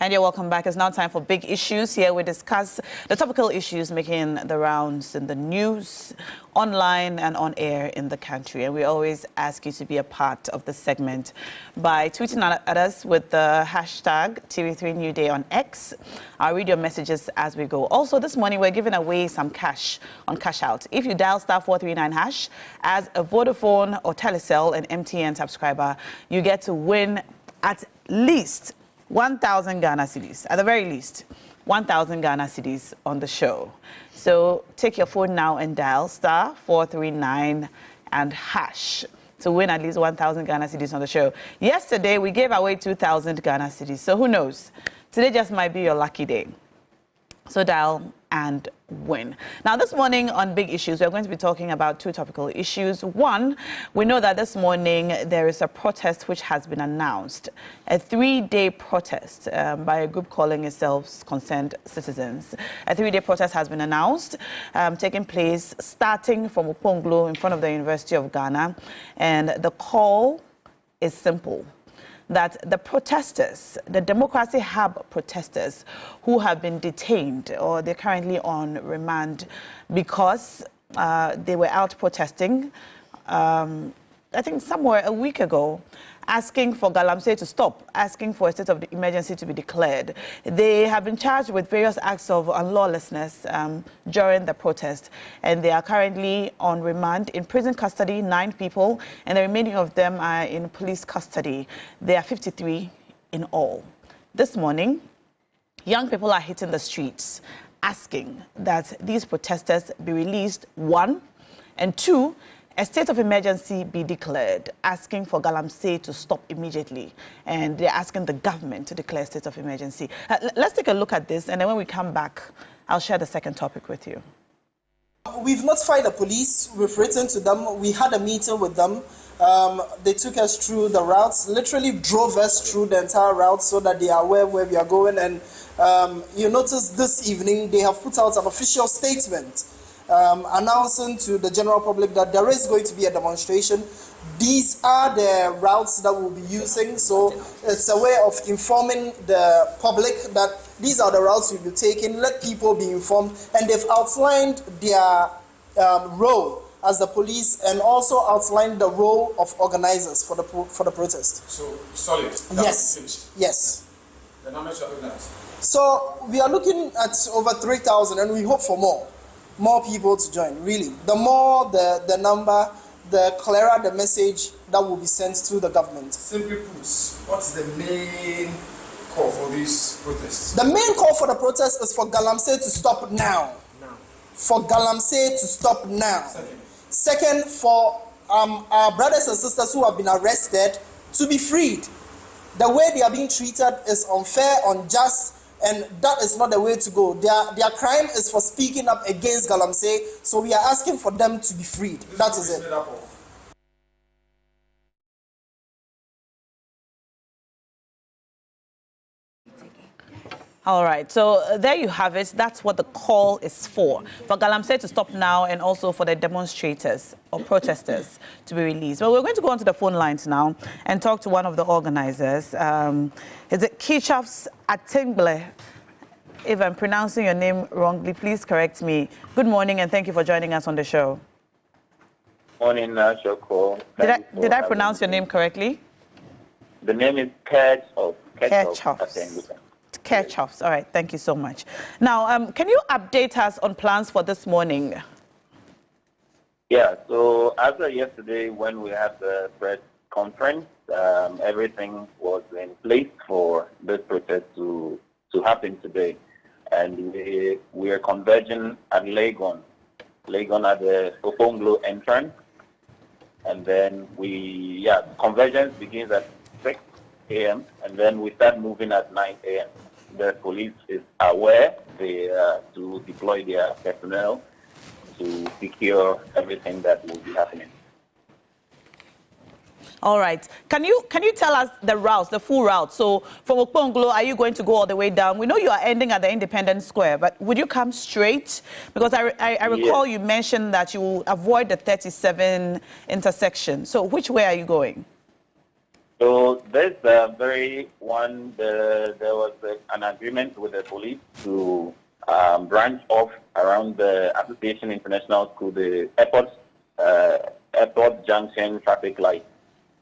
And you're welcome back. It's now time for Big Issues. Here we discuss the topical issues making the rounds in the news, online and on air in the country. And we always ask you to be a part of the segment by tweeting at us with the hashtag TV3 New Day on X. I'll read your messages as we go. Also, this morning we're giving away some cash on Cash Out. If you dial *439# as a Vodafone or Telecel and MTN subscriber, you get to win at least 1,000 Ghana cedis, at the very least, 1,000 Ghana cedis on the show. So take your phone now and dial *439 and hash to win at least 1,000 Ghana cedis on the show. Yesterday, we gave away 2,000 Ghana cedis. So who knows? Today just might be your lucky day. So dial and win. Now, this morning on Big Issues, we're going to be talking about two topical issues. One, we know that this morning there is a protest which has been announced, a 3-day protest by a group calling itself Concerned Citizens. A 3-day protest has been announced, taking place starting from Uponglo in front of the University of Ghana. And the call is simple: that the protesters, the Democracy Hub protesters who have been detained or they're currently on remand because they were out protesting, I think somewhere a week ago, asking for galamsey to stop, asking for a state of emergency to be declared. They have been charged with various acts of unlawlessness during the protest, and they are currently on remand in prison custody, 9 people, and the remaining of them are in police custody. There are 53 in all. This morning, young people are hitting the streets asking that these protesters be released, 1, and 2, a state of emergency be declared, asking for galamsey to stop immediately. And they're asking the government to declare a state of emergency. Let's take a look at this, and then when we come back, I'll share the second topic with you. We've notified the police. We've written to them. We had a meeting with them. They took us through the routes, literally drove us through the entire route so that they are aware where we are going. And you notice this evening, they have put out an official statement announcing to the general public that there is going to be a demonstration. These are the routes that we'll be using, so it's a way of informing the public that these are the routes we'll be taking. Let people be informed, and they've outlined their role as the police and also outlined the role of organizers for the protest. So solid. Yes. Yes. The numbers are looking at. So we are looking at over 3,000, and we hope for more people to join. Really, the more the number, the clearer the message that will be sent to the government. Simply put, what's the main call for these protests? The main call for the protest is for galamsey to stop now. For galamsey to stop now. Second, for our brothers and sisters who have been arrested to be freed. The way they are being treated is unfair, unjust, and that is not the way to go. Their crime is for speaking up against galamsey, so we are asking for them to be freed. That is it. All right, so there you have it. That's what the call is for galamsey to stop now, and also for the demonstrators or protesters to be released. Well, we're going to go onto the phone lines now and talk to one of the organizers. Is it Kichaf's Atingle? If I'm pronouncing your name wrongly, please correct me. Good morning, and thank you for joining us on the show. Morning, Shoko. Did I pronounce your name correctly? The name is Kichaf. Kichaf. All right, thank you so much. Now, can you update us on plans for this morning? Yeah, so after yesterday when we had the press conference, everything was in place for this protest to happen today. And we are converging at Legon at the Oponglo entrance. And then convergence begins at 6 a.m. and then we start moving at 9 a.m. The police is aware to deploy their personnel to secure everything that will be happening. All right. Can you tell us the routes, the full route? So from Oponglo, are you going to go all the way down? We know you are ending at the Independence Square, but would you come straight? Because I recall you mentioned that you will avoid the 37 intersection. So which way are you going? So this very one, there was an agreement with the police to branch off around the Association International School, the airport junction traffic light,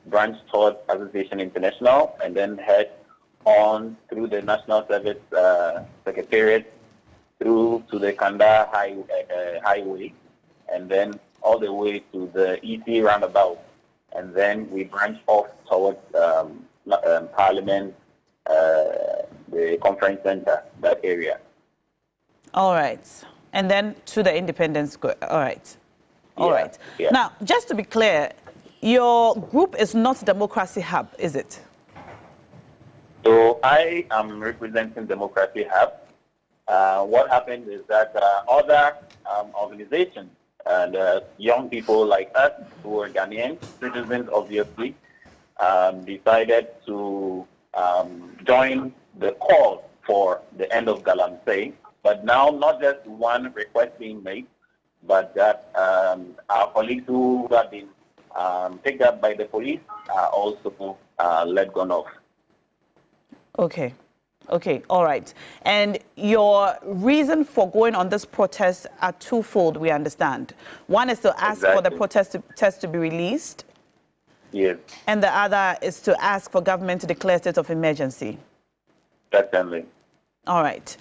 branch towards Association International, and then head on through the National Service Secretariat through to the Kanda Highway, and then all the way to the EC roundabout. And then we branch off towards Parliament, the conference center, that area. All right. And then to the Independence Square. All right. All right. Yeah. Now, just to be clear, your group is not Democracy Hub, is it? So I am representing Democracy Hub. What happened is that other organizations and young people like us, who are Ghanaian citizens, obviously, decided to join the call for the end of galamsey. But now, not just one request being made, but that our colleagues who have been picked up by the police are also let go of. Okay. Okay, all right. And your reason for going on this protest are twofold, we understand. One is to ask for the protest to be released. Yes. And the other is to ask for government to declare state of emergency. Certainly. All right.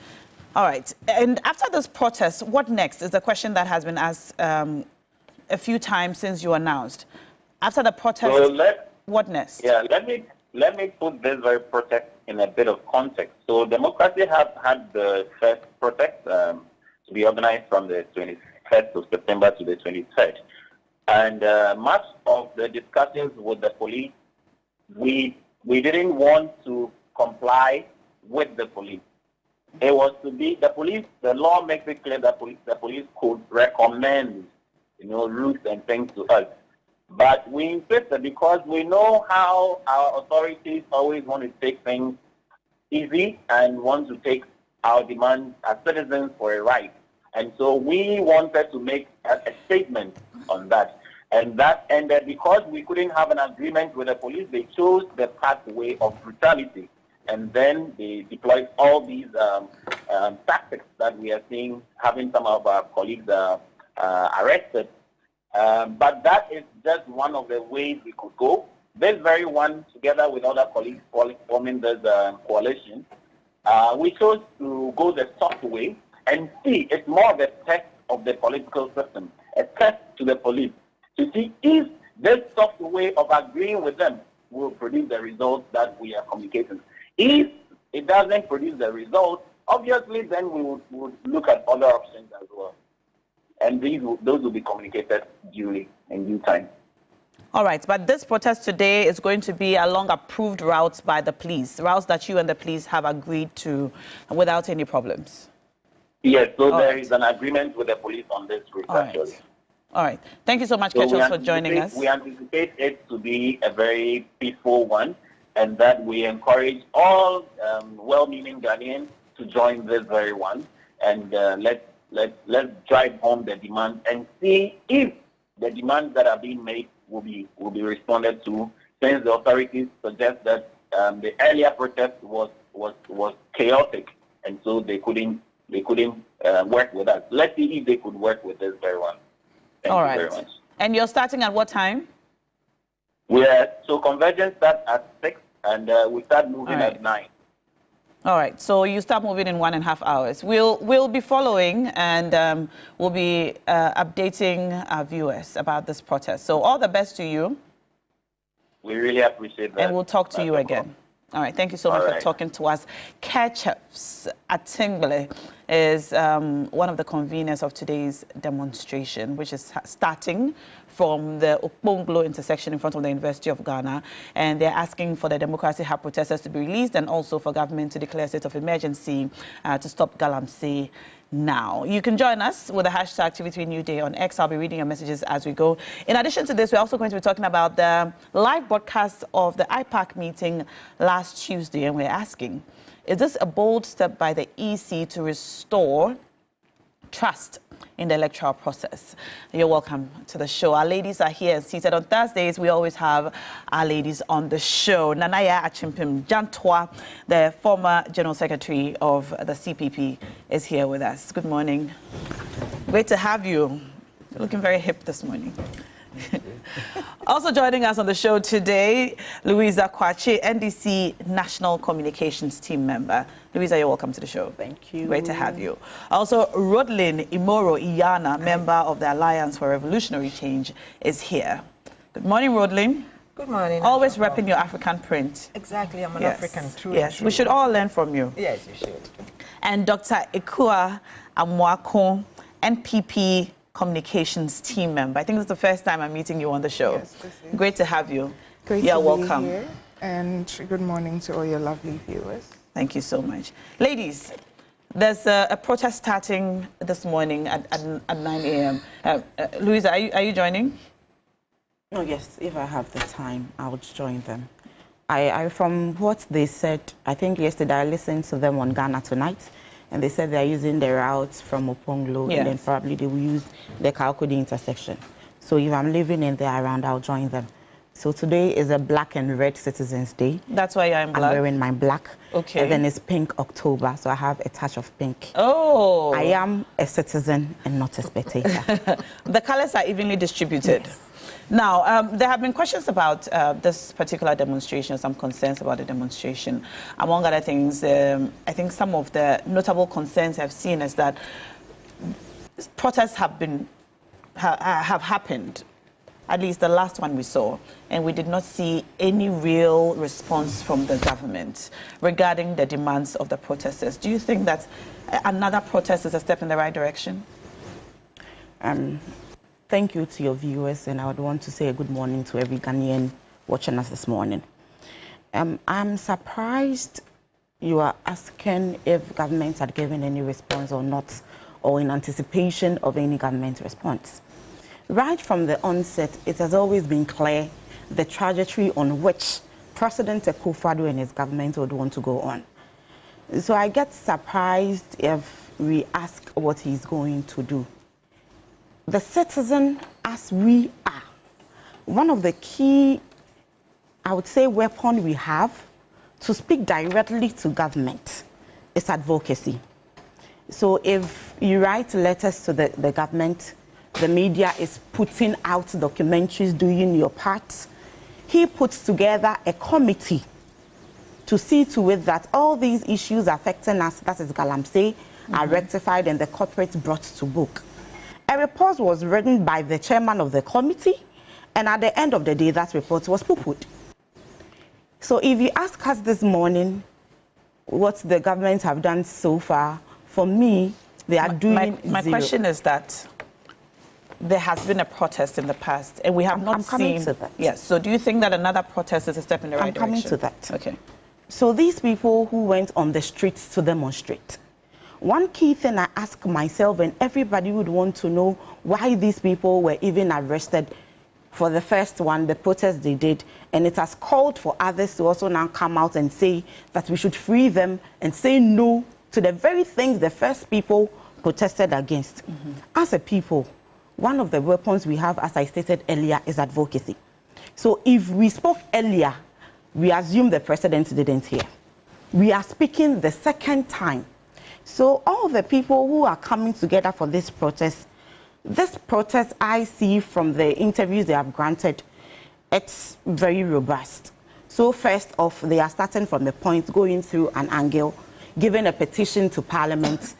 All right. And after this protest, what next is the question that has been asked a few times since you announced. After the protest, so what next? Yeah, let me put this very protest in a bit of context. So Democracy had the first protest to be organized from the 21st of September to the 23rd. And much of the discussions with the police, we didn't want to comply with the police. It was to be the police. The law makes it clear that the police could recommend, routes and things to us. But we insisted because we know how our authorities always want to take things easy and want to take our demands as citizens for a right. And so we wanted to make a statement on that. And that ended because we couldn't have an agreement with the police. They chose the pathway of brutality. And then they deployed all these tactics that we are seeing, having some of our colleagues arrested. But that is just one of the ways we could go. This very one, together with other colleagues forming this coalition, we chose to go the soft way and see. It's more of a test of the political system, a test to the police, to see if this soft way of agreeing with them will produce the results that we are communicating. If it doesn't produce the results, obviously then we would look at other options as well. And those will be communicated duly in due time. All right, but this protest today is going to be along approved routes by the police, routes that you and the police have agreed to without any problems. Yes, so there is an agreement with the police on this route, actually. All right. Thank you so much, Ketchels, for joining us. We anticipate it to be a very peaceful one, and that we encourage all well-meaning Ghanaians to join this very one, and let's drive home the demand and see if the demands that are being made will be responded to, since the authorities suggest that the earlier protest was chaotic, and so they couldn't work with us. Let's see if they could work with this very one. Thank you very much. And you're starting at what time? So convergence starts at 6, and we start moving at 9. All right, so you start moving in 1.5 hours. We'll be following, and we'll be updating our viewers about this protest. So all the best to you. We really appreciate that. And we'll talk to you again. All right, thank you so much for talking to us. Ketchups Atingbele is one of the conveners of today's demonstration, which is starting from the Okponglo intersection in front of the University of Ghana. And they're asking for the Democracy Hub protesters to be released and also for government to declare a state of emergency to stop galamsey now. You can join us with the hashtag TV3 New Day on X. I'll be reading your messages as we go. In addition to this, we're also going to be talking about the live broadcast of the IPAC meeting last Tuesday, and we're asking, is this a bold step by the EC to restore trust in the electoral process. You're welcome to the show. Our ladies are here and seated. On Thursdays, we always have our ladies on the show. Nanaya Achimpim Jantwa, the former General Secretary of the CPP, is here with us. Good morning. Great to have you. You're looking very hip this morning. Also joining us on the show today, Louisa Kwache, NDC National Communications Team member. Louisa, you're welcome to the show. Thank you. Great to have you. Also, Rodlin Imoro Iyana, member of the Alliance for Revolutionary Change, is here. Good morning, Rodlin. Good morning. Always repping your African print. Exactly, I'm an African too. Yes, we should all learn from you. Yes, you should. And Dr. Ikua Amwako, NPP Communications Team member. I think it's the first time I'm meeting you on the show. Yes, this is. Great to have you. Great You're to be welcome. here, and good morning to all your lovely viewers. Thank you so much. Ladies, there's a protest starting this morning at 9 a.m. Louisa, are you joining? Oh, yes, if I have the time, I would join them. I from what they said, I think yesterday I listened to them on Ghana Tonight, and they said they're using the routes from Oponglo, Yes. and then probably they will use the Kalkudi intersection. So if I'm living in there around, I'll join them. So today is a Black and Red Citizens Day. That's why you're in I'm black. wearing my black. Okay. And then it's Pink October, so I have a touch of pink. Oh. I am a citizen and not a spectator. The colors are evenly distributed. Yes. Now, there have been questions about this particular demonstration, some concerns about the demonstration. Among other things, I think some of the notable concerns I've seen is that protests have happened, at least the last one we saw, and we did not see any real response from the government regarding the demands of the protesters. Do you think that another protest is a step in the right direction? Thank you to your viewers, and I would want to say a good morning to every Ghanaian watching us this morning. I'm surprised you are asking if government had given any response or not, or in anticipation of any government response. Right from the onset, it has always been clear the trajectory on which President Akufo-Addo and his government would want to go on. So I get surprised if we ask what he's going to do. The citizen, as we are, one of the key, I would say, weapon we have to speak directly to government is advocacy. So if you write letters to the government, the media is putting out documentaries, doing your part. He puts together a committee to see to it that all these issues affecting us, that is galamsey, are rectified and the corporates brought to book. A report was written by the chairman of the committee, and at the end of the day, that report was poo-pooed. So if you ask us this morning what the government have done so far, for me, they are doing My zero. question is that there has been a protest in the past, and we have not I'm coming seen... to that. Yes, so do you think that another protest is a step in the right direction? I'm coming to that. Okay. So these people who went on the streets to demonstrate, one key thing I ask myself, and everybody would want to know why these people were even arrested for the first one, the protest they did, and it has called for others to also now come out and say that we should free them and say no to the very things the first people protested against. As a people, one of the weapons we have, as I stated earlier, is advocacy. So if we spoke earlier, we assume the president didn't hear. We are speaking the second time. So all the people who are coming together for this protest I see from the interviews they have granted, it's very robust. So first off, they are starting from the point, going through an angle, giving a petition to Parliament.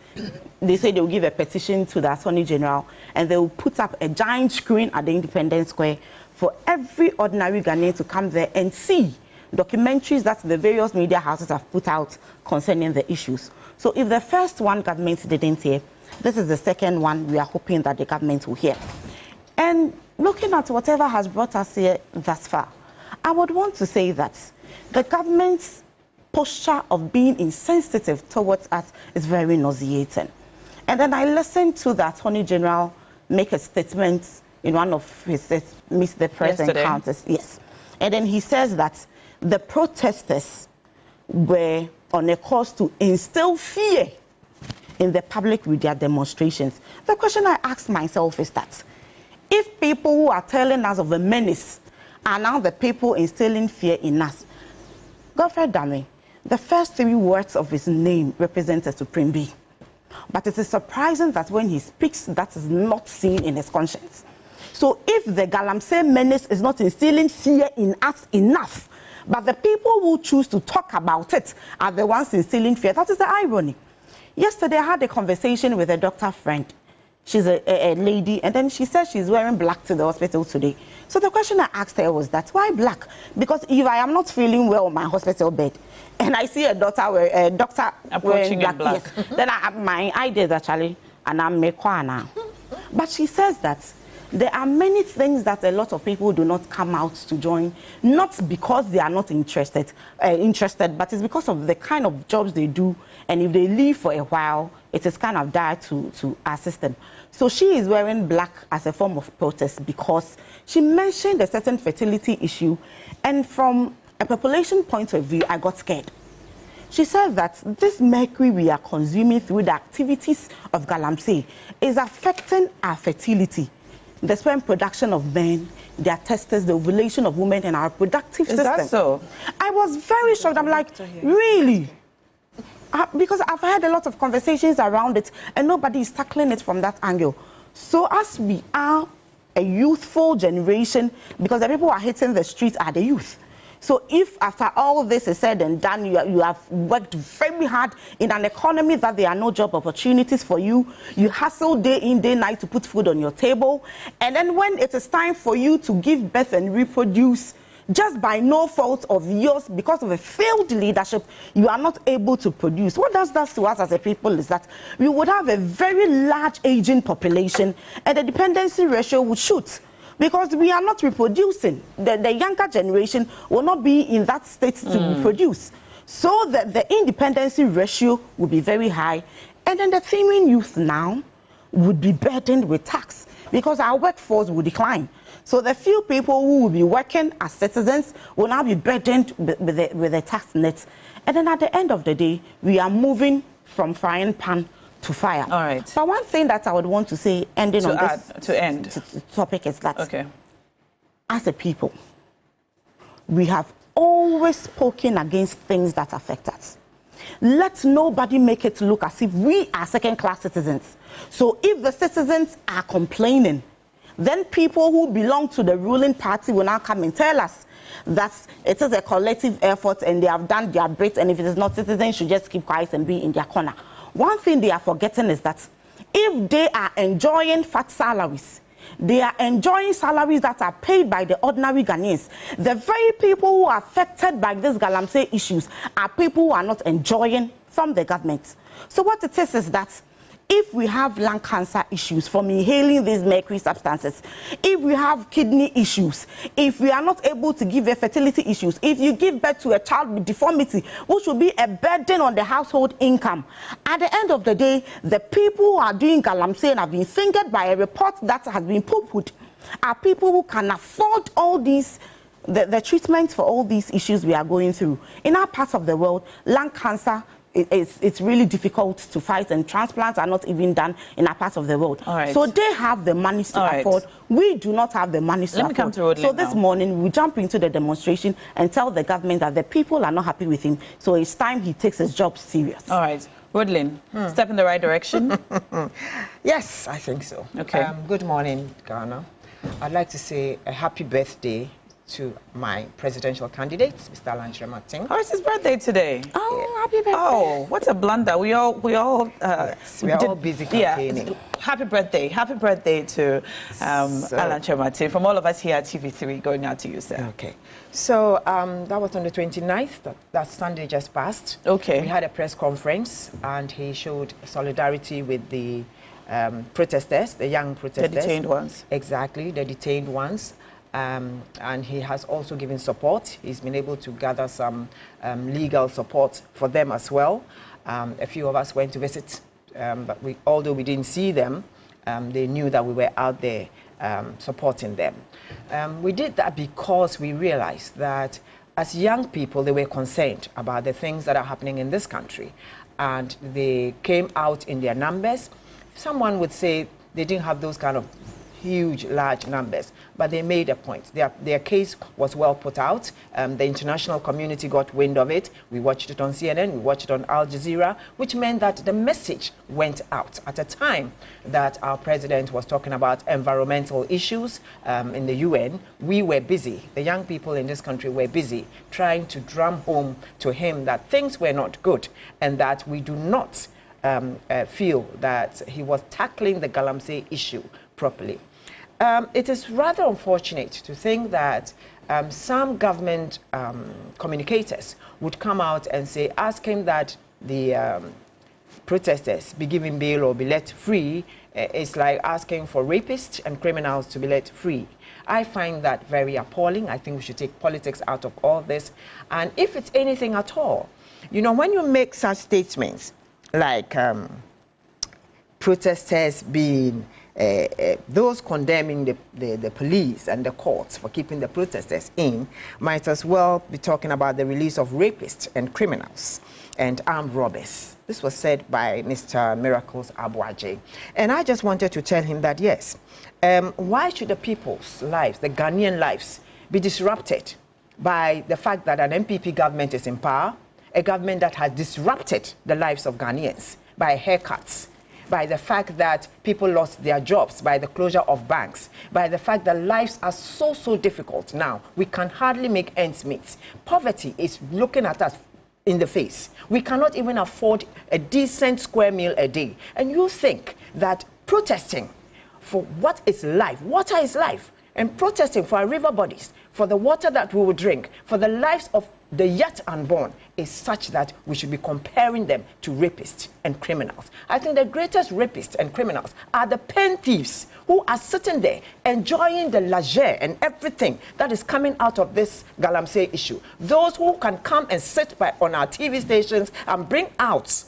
They say they will give a petition to the Attorney General, and they will put up a giant screen at the Independence Square for every ordinary Ghanaian to come there and see documentaries that the various media houses have put out concerning the issues. So if the first one government didn't hear, this is the second one we are hoping that the government will hear. And looking at whatever has brought us here thus far, I would want to say that the government's posture of being insensitive towards us is very nauseating. And then I listened to the Attorney General make a statement in one of his Meet the Press encounters. Yes. And then he says that the protesters were on a course to instill fear in the public with their demonstrations. The question I ask myself is that if people who are telling us of a menace are now the people instilling fear in us, Godfrey Dame, the first 3 words of his name represent a supreme being. But it is surprising that when he speaks, that is not seen in his conscience. So if the galamsey menace is not instilling fear in us enough, but the people who choose to talk about it are the ones instilling fear, that is the irony. Yesterday, I had a conversation with a doctor friend. She's a lady, and then she said she's wearing black to the hospital today. So the question I asked her was that, why black? Because if I am not feeling well on my hospital bed, and I see a doctor wearing black, yes, then my idea is actually, and I'm Mekwana. But she says that there are many things that a lot of people do not come out to join, not because they are not interested, but it's because of the kind of jobs they do, and if they leave for a while, it is kind of dire to assist them. So she is wearing black as a form of protest because she mentioned a certain fertility issue, and from a population point of view, I got scared. She said that this mercury we are consuming through the activities of galamsey is affecting our fertility, the sperm production of men, their testes, the ovulation of women, and our reproductive system. Is that so? I was very shocked. I'm like, really? Because I've had a lot of conversations around it, and nobody is tackling it from that angle. So as we are a youthful generation, because the people who are hitting the streets are the youth. So if after all this is said and done, you have worked very hard in an economy that there are no job opportunities for you, you hustle day in, day night to put food on your table, and then when it is time for you to give birth and reproduce, just by no fault of yours, because of a failed leadership, you are not able to produce. What does that to us as a people is that we would have a very large aging population, and the dependency ratio would shoot. Because we are not reproducing. The younger generation will not be in that state to reproduce. So the independency ratio will be very high. And then the female youth now would be burdened with tax because our workforce will decline. So the few people who will be working as citizens will now be burdened with the tax nets. And then at the end of the day, we are moving from frying pan to fire. All right. But one thing that I would want to say, ending on this topic, is that okay, as a people, we have always spoken against things that affect us. Let nobody make it look as if we are second-class citizens. So if the citizens are complaining, then people who belong to the ruling party will now come and tell us that it is a collective effort and they have done their bit, and if it is not, citizens should just keep quiet and be in their corner. One thing they are forgetting is that if they are enjoying fat salaries, they are enjoying salaries that are paid by the ordinary Ghanaians. The very people who are affected by these galamsey issues are people who are not enjoying from the government. So what it is that if we have lung cancer issues from inhaling these mercury substances, if we have kidney issues, if we are not able to give fertility issues, if you give birth to a child with deformity, which will be a burden on the household income, at the end of the day, the people who are doing galamsey and have been fingered by a report that has been poo-pooed are people who can afford all these, the treatments for all these issues we are going through. In our part of the world, lung cancer, it's really difficult to fight, and transplants are not even done in our part of the world. All right. So they have the money to afford. We do not have the money to afford. Let me come to Rodley So this morning, we jump into the demonstration and tell the government that the people are not happy with him. So it's time he takes his job serious. All right. Rodley, step in the right direction? Yes, I think so. Okay. Good morning, Ghana. I'd like to say a happy birthday to my presidential candidate, Mr. Alanche Martin. Oh, it's his birthday today. Oh, happy birthday. Oh, what a blunder. We all yes, we are all busy campaigning. Yeah. Happy birthday to Alanche Martin. From all of us here at TV3, going out to you, sir. Okay. So that was on the 29th. That Sunday just passed. Okay. We had a press conference, and he showed solidarity with the protesters, the young protesters. The detained ones. Exactly, the detained ones. And he has also given support. He's been able to gather some legal support for them as well. A few of us went to visit, but although we didn't see them, they knew that we were out there supporting them. We did that because we realized that as young people, they were concerned about the things that are happening in this country. and they came out in their numbers. Someone would say they didn't have those kind of huge, large numbers, but they made a point. Their case was well put out. The international community got wind of it. We watched it on CNN, we watched it on Al Jazeera, which meant that the message went out at a time that our president was talking about environmental issues in the UN. We were busy, the young people in this country were busy trying to drum home to him that things were not good and that we do not feel that he was tackling the galamsey issue properly. It is rather unfortunate to think that some government communicators would come out and say, asking that the protesters be given bail or be let free is like asking for rapists and criminals to be let free. I find that very appalling. I think we should take politics out of all this. And if it's anything at all, you know, when you make such statements like protesters being those condemning the police and the courts for keeping the protesters in might as well be talking about the release of rapists and criminals and armed robbers. This was said by Mr. Miracles Abuaje. And I just wanted to tell him that, yes, why should the people's lives, the Ghanaian lives, be disrupted by the fact that an MPP government is in power, a government that has disrupted the lives of Ghanaians by haircuts, by the fact that people lost their jobs, by the closure of banks, by the fact that lives are so difficult now. We can hardly make ends meet. Poverty is looking at us in the face. We cannot even afford a decent square meal a day. And you think that protesting for what is life, water is life, and protesting for our river bodies, for the water that we will drink, for the lives of the yet unborn is such that we should be comparing them to rapists and criminals. I think the greatest rapists and criminals are the pen thieves who are sitting there enjoying the leisure and everything that is coming out of this galamsey issue. Those who can come and sit on our TV stations and bring out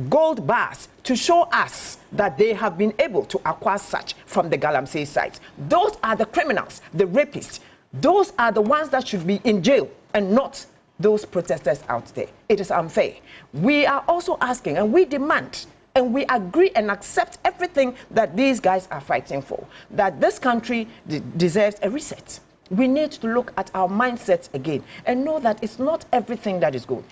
gold bars to show us that they have been able to acquire such from the galamsey sites. Those are the criminals, the rapists. Those are the ones that should be in jail and not those protesters out there. It is unfair. We are also asking and we demand and we agree and accept everything that these guys are fighting for, that this country deserves a reset. We need to look at our mindsets again and know that it's not everything that is good.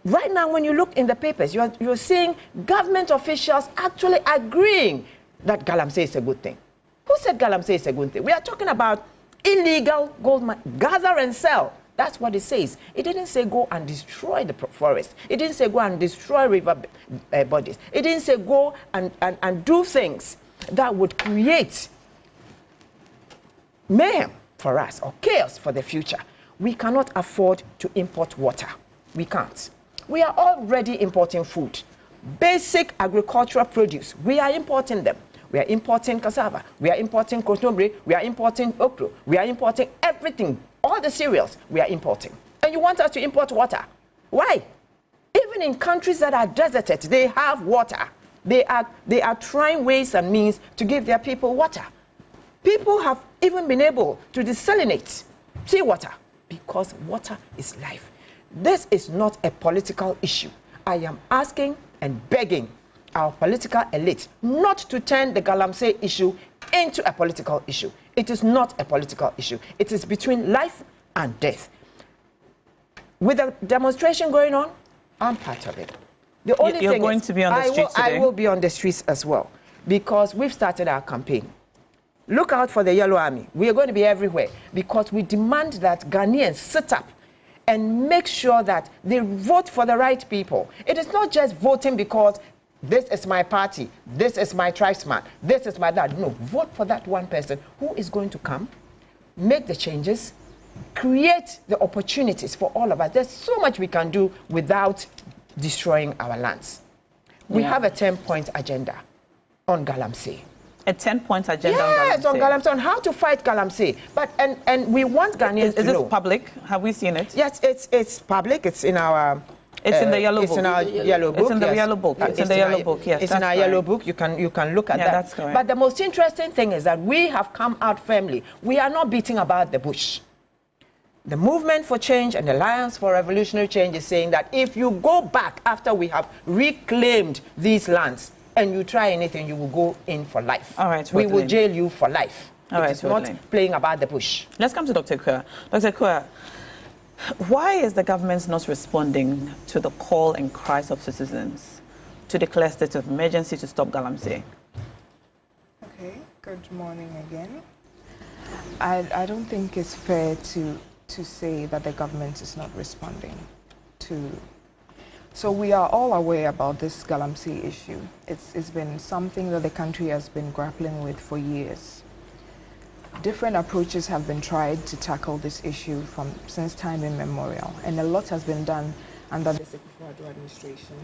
Right now, when you look in the papers, you're seeing government officials actually agreeing that galamsey is a good thing. Who said galamsey is a good thing? We are talking about illegal gold mine, gather and sell. That's what it says. It didn't say go and destroy the forest. It didn't say go and destroy river bodies. It didn't say go and do things that would create mayhem for us or chaos for the future. We cannot afford to import water. We can't. We are already importing food. Basic agricultural produce, we are importing them. We are importing cassava, we are importing kotombre, we are importing okra, we are importing everything, all the cereals we are importing. And you want us to import water? Why? Even in countries that are deserted, they have water. They are trying ways and means to give their people water. People have even been able to desalinate seawater because water is life. This is not a political issue. I am asking and begging our political elite not to turn the galamsey issue into a political issue. It is not a political issue. It is between life and death. With the demonstration going on, I'm part of it. The only thing you're going to be on the streets today? I will be on the streets as well because we've started our campaign. Look out for the Yellow Army. We are going to be everywhere because we demand that Ghanaians sit up and make sure that they vote for the right people. It is not just voting because this is my party, this is my tribesman, this is my dad. No, vote for that one person who is going to come, make the changes, create the opportunities for all of us. There's so much we can do without destroying our lands. We have a 10-point agenda on galamsey. A 10-point agenda on galamsey? Yes, on galamsey, on how to fight galamsey. But, and we want Ghanaians to know. Is this public? Have we seen it? Yes, it's public. It's in our... It's in the yellow book. It's in our yellow book. It's in the yellow book. It's in the yellow book. Yes, it's in our yellow book. You can look at that. That's correct. But the most interesting thing is that we have come out firmly. We are not beating about the bush. The Movement for Change and the Alliance for Revolutionary Change is saying that if you go back after we have reclaimed these lands and you try anything, you will go in for life. All right, we will jail you for life. All right, it's not playing about the bush. Let's come to Dr. Kua. Dr. Kua, why is the government not responding to the call and cries of citizens to declare state of emergency to stop galamsey? Okay, good morning again. I don't think it's fair to say that the government is not responding to. So we are all aware about this galamsey issue. It's been something that the country has been grappling with for years. Different approaches have been tried to tackle this issue since time immemorial, and a lot has been done under the Sekufo-Addo administration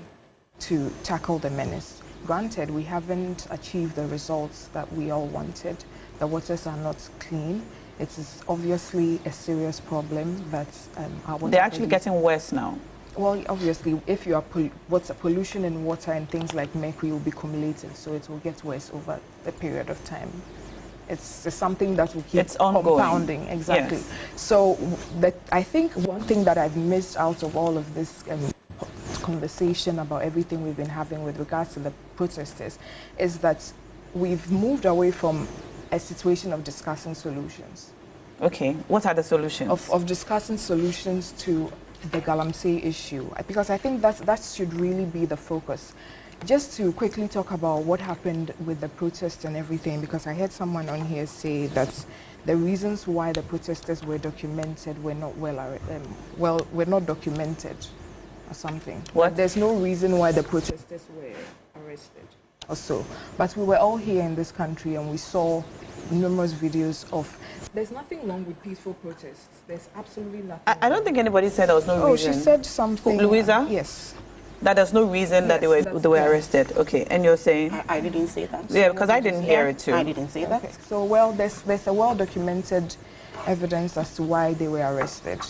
to tackle the menace. Granted, we haven't achieved the results that we all wanted. The waters are not clean. It is obviously a serious problem that they're actually getting worse now. Well, obviously, if you are pollution in water and things like mercury will be accumulated, so it will get worse over the period of time. It's something that will keep compounding. Exactly. Yes. So I think one thing that I've missed out of all of this conversation about everything we've been having with regards to the protesters is that we've moved away from a situation of discussing solutions. Okay, what are the solutions? Of discussing solutions to the galamsey issue, because I think that should really be the focus. Just to quickly talk about what happened with the protests and everything, because I heard someone on here say that the reasons why the protesters were documented were not were not documented or something. What? There's no reason why the protesters were arrested or so. But we were all here in this country and we saw numerous videos of. There's nothing wrong with peaceful protests. There's absolutely nothing. I don't think anybody said there was no reason. Oh, she said something. Louisa? Yes. That there's no reason that they were arrested. Okay, and you're saying? I didn't say that. Yeah, because I didn't hear it too. I didn't say that. So, well, there's a well-documented evidence as to why they were arrested.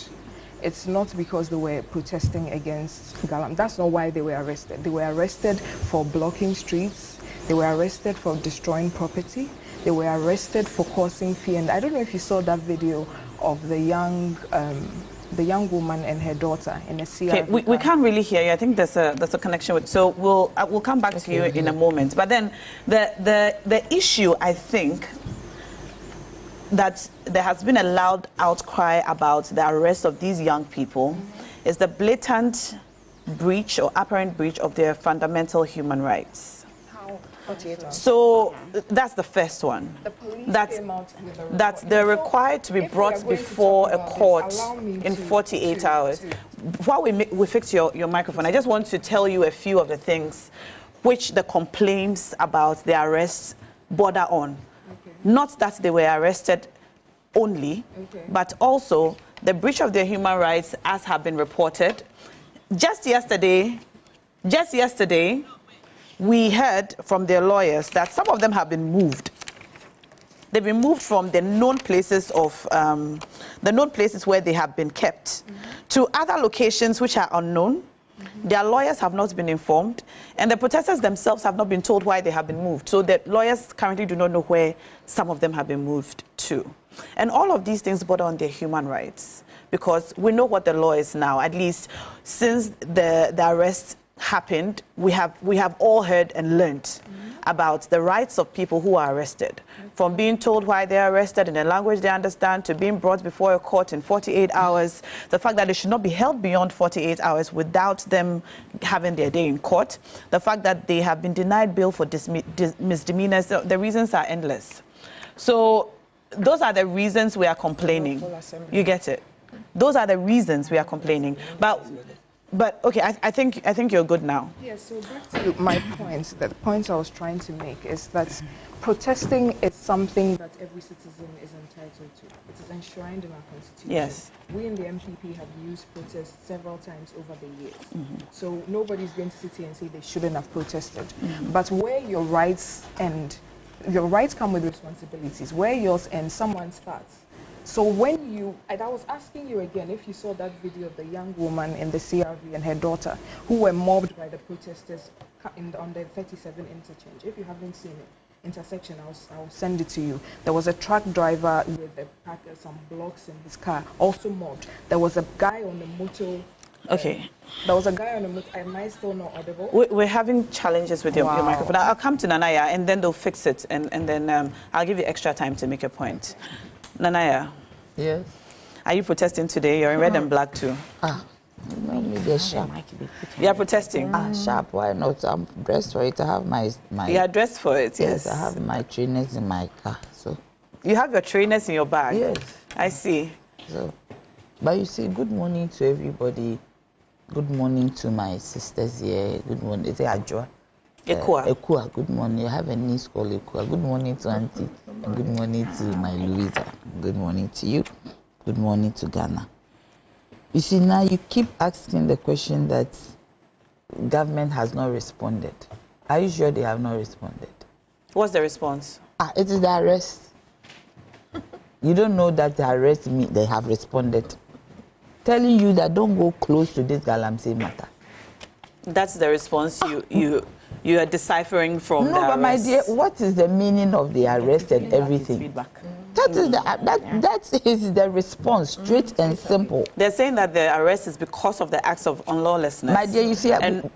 It's not because they were protesting against Galam. That's not why they were arrested. They were arrested for blocking streets. They were arrested for destroying property. They were arrested for causing fear. And I don't know if you saw that video of the young woman and her daughter in a CRV. Okay, we can't really hear you. I think there's a connection with. So we'll come back to you in a moment. But then the issue, I think, that there has been a loud outcry about the arrest of these young people is the blatant breach or apparent breach of their fundamental human rights. So that's the first one. The police came out with a report. That they're required to be brought before a court in 48 hours. While we fix your microphone, I just want to tell you a few of the things which the complaints about the arrests border on. Okay. Not that they were arrested only, but also the breach of their human rights as have been reported. Just yesterday, we heard from their lawyers that some of them have been moved. They've been moved from the known places where they have been kept to other locations which are unknown. Their lawyers have not been informed, and the protesters themselves have not been told why they have been moved. So the lawyers currently do not know where some of them have been moved to. And all of these things border on their human rights, because we know what the law is now. At least since the arrest happened, we have all heard and learned about the rights of people who are arrested, from being told why they're arrested in a language they understand to being brought before a court in 48 hours, the fact that they should not be held beyond 48 hours without them having their day in court, the fact that they have been denied bail for misdemeanors. The reasons are endless. So those are the reasons we are complaining. You get it? Those are the reasons we are complaining. But okay, I think you're good now. Yes, so back to my point. The point I was trying to make is that protesting is something that every citizen is entitled to. It is enshrined in our constitution. Yes. We in the MPP have used protest several times over the years. So nobody's going to sit here and say they shouldn't have protested. But where your rights end, your rights come with responsibilities. Where yours end, someone starts. So when I was asking you again if you saw that video of the young woman in the CRV and her daughter who were mobbed by the protesters on the 37 interchange. If you haven't seen it, intersection. I'll send it to you. There was a truck driver with some blocks in his car, also mobbed. There was a guy on the motor. Okay. There was a guy on the motor. Am I still not audible? We're having challenges with your microphone. I'll come to Nanaya, and then they'll fix it, and then I'll give you extra time to make a point. Nanaya. Yes. Are you protesting today? You're in red and black too. Maybe sharp. You are protesting? Sharp. Why not? I'm dressed for it. I have my. You are dressed for it. Yes, I have my trainers in my car. So. You have your trainers in your bag. Yes. I see. So, but you see, good morning to everybody. Good morning to my sisters here. Good morning. Is it Ajwa? Ekua. Ekua. Good morning. I have a niece called Ekua. Good morning to Auntie. And good morning to my Louisa. Good morning to you. Good morning to Ghana. You see, now you keep asking the question that government has not responded. Are you sure they have not responded? What's the response? It is the arrest. You don't know that the arrest means they have responded. Telling you that don't go close to this galamsey matter. That's the response you are deciphering from the arrest. No, but my dear, what is the meaning of the arrest and everything? That is the response, straight and simple. They're saying that the arrest is because of the acts of unlawlessness. My dear, you see, and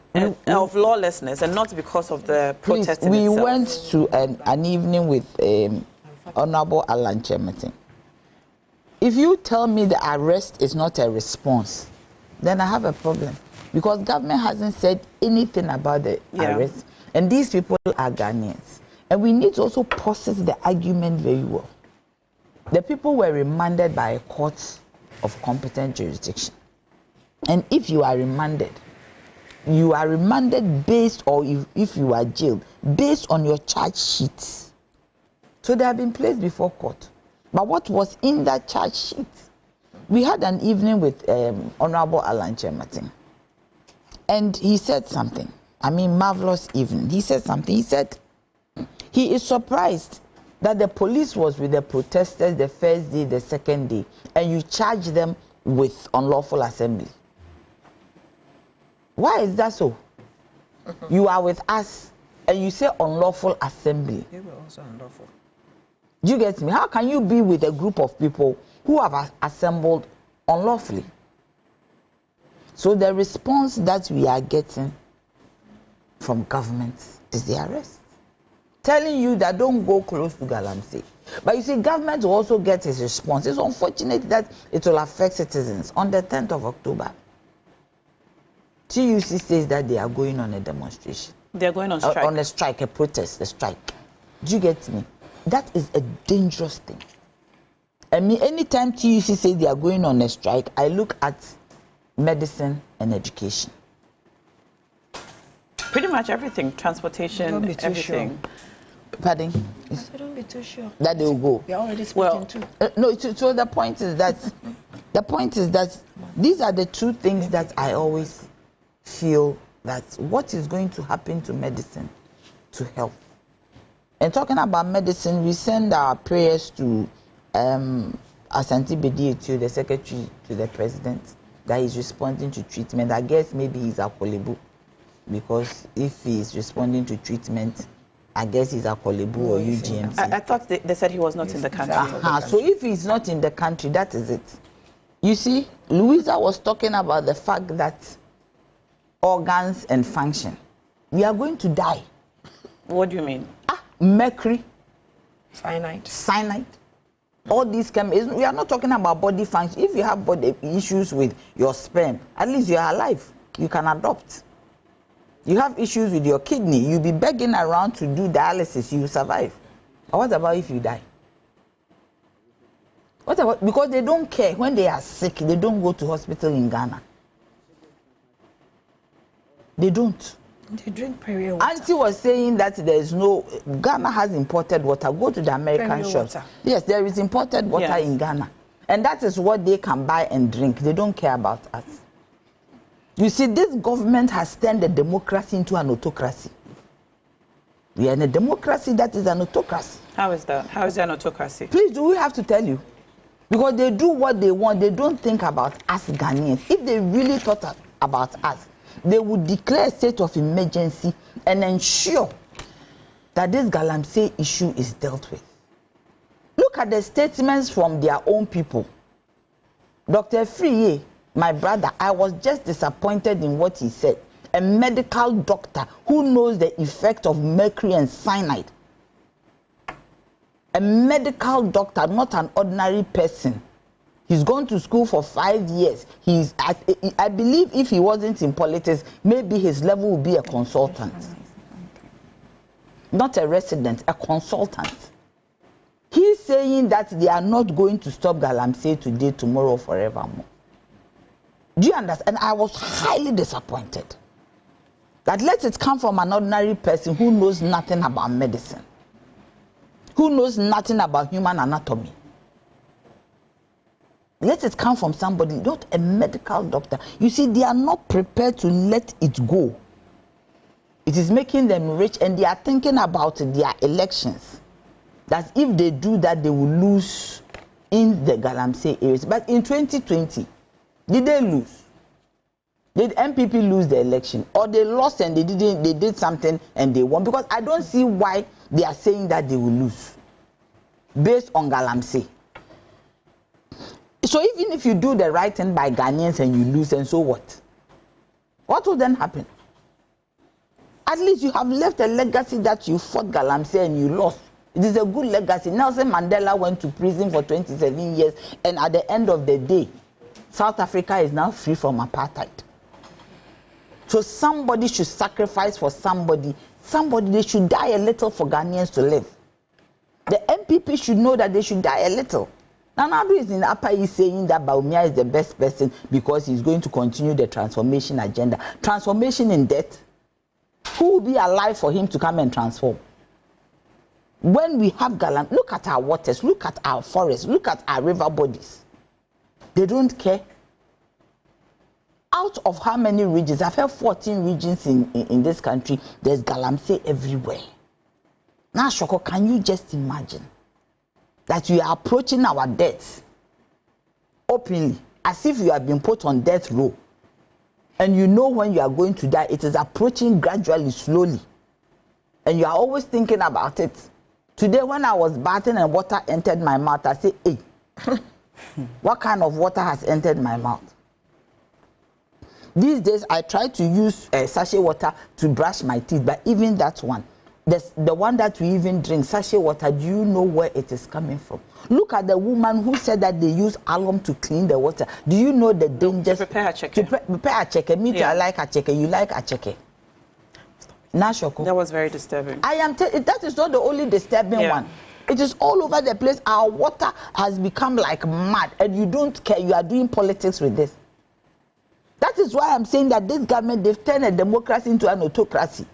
of lawlessness, and not because of the protesting we itself. went to an evening with Honorable Alan Chemetin. If you tell me the arrest is not a response, then I have a problem. Because government hasn't said anything about the arrest. And these people are Ghanaians. And we need to also process the argument very well. The people were remanded by a court of competent jurisdiction. And if you are remanded based, or if you are jailed, based on your charge sheet. So they have been placed before court. But what was in that charge sheet? We had an evening with Honorable Alan Chemetin. And he said something. Marvelous evening. He said something. He said he is surprised that the police was with the protesters the first day, the second day, and you charge them with unlawful assembly. Why is that so? You are with us, and you say unlawful assembly. They were also unlawful. Do you get me? How can you be with a group of people who have assembled unlawfully? So the response that we are getting from government is the arrest. Telling you that don't go close to galamsey. But you see, government will also get its response. It's unfortunate that it will affect citizens. On the 10th of October, TUC says that they are going on a demonstration. They're going on strike. On a strike, a protest, a strike. Do you get me? That is a dangerous thing. Anytime TUC says they are going on a strike, I look at medicine and education. Pretty much everything, transportation, everything. Sure. Pardon? I don't be too sure. That they will go. They're already speaking too. No, so the point is that these are the two things that I always feel that what is going to happen to medicine, to health. And talking about medicine, we send our prayers to Asante Bediye, the secretary to the president, that is responding to treatment. I guess maybe he's a Kolebu, because if he is responding to treatment, I guess he's a Kolebu or UGMC. I thought they said he was not in the country. So if he's not in the country, that is it. You see, Louisa was talking about the fact that organs and function. We are going to die. What do you mean? Mercury, cyanide. All these chemicals. We are not talking about body function. If you have body issues with your sperm, at least you are alive. You can adopt. You have issues with your kidney. You'll be begging around to do dialysis. You survive. But what about if you die? What about, because they don't care. When they are sick, they don't go to hospital in Ghana. They don't. They drink Perrier water. Auntie was saying that there is no, Ghana has imported water. Go to the American shops. Yes, there is imported water in Ghana. And that is what they can buy and drink. They don't care about us. You see, this government has turned the democracy into an autocracy. We are in a democracy that is an autocracy. How is that? How is that an autocracy? Please, do we have to tell you? Because they do what they want. They don't think about us Ghanaians. If they really thought about us, they would declare a state of emergency and ensure that this galamsey issue is dealt with. Look at the statements from their own people. Dr. Friye, my brother, I was just disappointed in what he said. A medical doctor who knows the effect of mercury and cyanide. A medical doctor, not an ordinary person. He's gone to school for 5 years. I believe if he wasn't in politics, maybe his level would be a consultant. Not a resident, a consultant. He's saying that they are not going to stop galamsey today, tomorrow, forevermore. Do you understand? And I was highly disappointed. That let it come from an ordinary person who knows nothing about medicine, who knows nothing about human anatomy. Let it come from somebody, not a medical doctor. You see, they are not prepared to let it go. It is making them rich, and they are thinking about their elections. That if they do that, they will lose in the galamsey areas. But in 2020, did they lose? Did MPP lose the election, or they lost and they did something and they won? Because I don't see why they are saying that they will lose based on galamsey. So even if you do the right thing by Ghanaians and you lose, and so what? What will then happen? At least you have left a legacy that you fought galamsey and you lost. It is a good legacy. Nelson Mandela went to prison for 27 years, and at the end of the day, South Africa is now free from apartheid. So somebody should sacrifice for somebody. They should die a little for Ghanaians to live. The MPP should know that they should die a little. Nanadu is in Upper East saying that Bawumia is the best person because he's going to continue the transformation agenda. Transformation in death? Who will be alive for him to come and transform? When we have galam, look at our waters, look at our forests, look at our river bodies. They don't care. Out of how many regions? I've heard 14 regions in this country. There's galamsey everywhere. Now, Shoko, can you just imagine that we are approaching our deaths openly, as if you have been put on death row, and you know when you are going to die? It is approaching gradually, slowly, and you are always thinking about it. Today, when I was bathing and water entered my mouth, I say, hey, what kind of water has entered my mouth? These days, I try to use sachet water to brush my teeth, but even that one, the one that we even drink, sachet water, do you know where it is coming from? Look at the woman who said that they use alum to clean the water. Do you know the dangers? To prepare a chicken. To prepare a chicken. Me too, I like a chicken. You like a chicken. Nashoko. That was very disturbing. That is not the only disturbing one. It is all over the place. Our water has become like mad, and you don't care. You are doing politics with this. That is why I'm saying that this government, they've turned a democracy into an autocracy.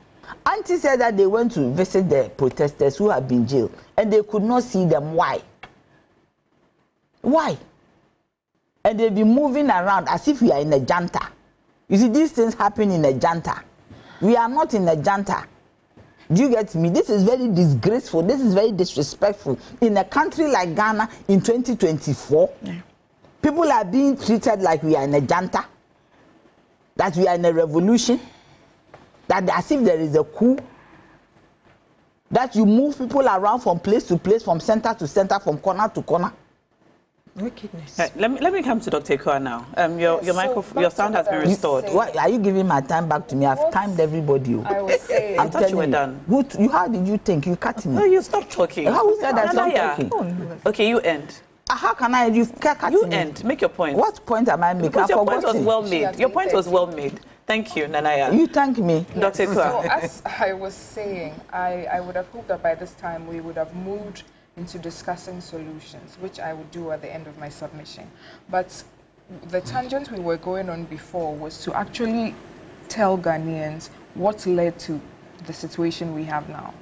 Auntie said that they went to visit the protesters who have been jailed, and they could not see them. Why? Why? And they've been moving around as if we are in a janta. You see, these things happen in a janta. We are not in a janta. Do you get me? This is very disgraceful. This is very disrespectful. In a country like Ghana in 2024, people are being treated like we are in a janta, that we are in a revolution, that as if there is a coup, that you move people around from place to place, from center to center, from corner to corner. Wickedness. Let me come to Dr. Ekua now. Your sound has been restored. Why are you giving my time back to me? I've timed everybody. I was saying. I'm telling you were done. How did you think? You cut me. No, you stop talking. How said that? Stop talking. Okay, you end. How can I? You cut You me. end. Make your point. What point am I making? Because your point was well made. Your point was well made. Thank you, Nanaya. You thank me. Dr. Ekua. So as I was saying, I would have hoped that by this time we would have moved into discussing solutions, which I would do at the end of my submission. But the tangent we were going on before was to actually tell Ghanaians what led to the situation we have now.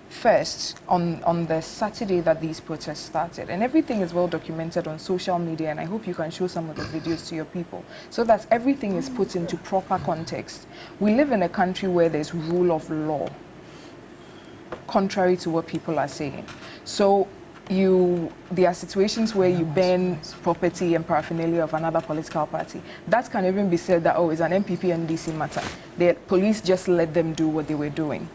First, on the Saturday that these protests started, and everything is well documented on social media, and I hope you can show some of the videos to your people, so that everything is put into proper context. We live in a country where there's rule of law, contrary to what people are saying. So there are situations where you burn property and paraphernalia of another political party. That can even be said that, oh, it's an MPP and DC matter. The police just let them do what they were doing.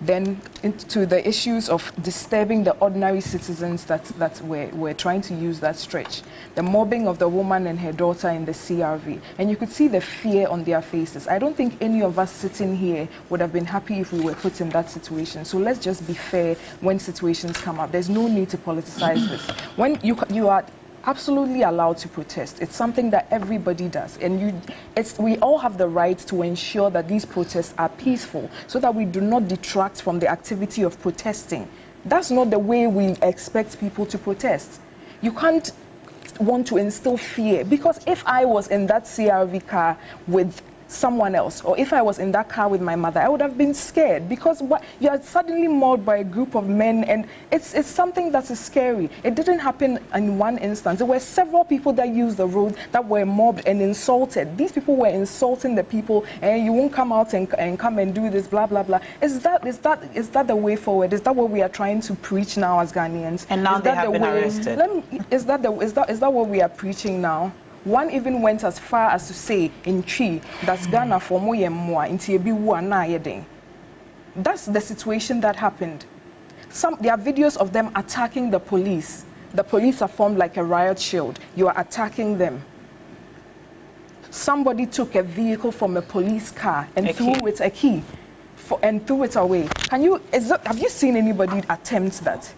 Then into the issues of disturbing the ordinary citizens that were trying to use that stretch. The mobbing of the woman and her daughter in the CRV. And you could see the fear on their faces. I don't think any of us sitting here would have been happy if we were put in that situation. So let's just be fair when situations come up. There's no need to politicize this. When you are absolutely allowed to protest. It's something that everybody does, and we all have the right to ensure that these protests are peaceful, so that we do not detract from the activity of protesting. That's not the way we expect people to protest. You can't want to instill fear, because if I was in that CRV car with someone else, or if I was in that car with my mother, I would have been scared, because you are suddenly mauled by a group of men, and it's something that is scary. It didn't happen in one instance. There were several people that used the road that were mobbed and insulted. These people were insulting the people, and you won't come out and come and do this, blah blah blah. Is that the way forward? Is that what we are trying to preach now as Ghanaians? And now they have been arrested. Is that what we are preaching now? One even went as far as to say in Chi that Ghana for moye mwa inti ebi wu ana yeding. That's the situation that happened. There are videos of them attacking the police. The police are formed like a riot shield. You are attacking them. Somebody took a vehicle from a police car and threw it a key and threw it away. Have you seen anybody attempt that?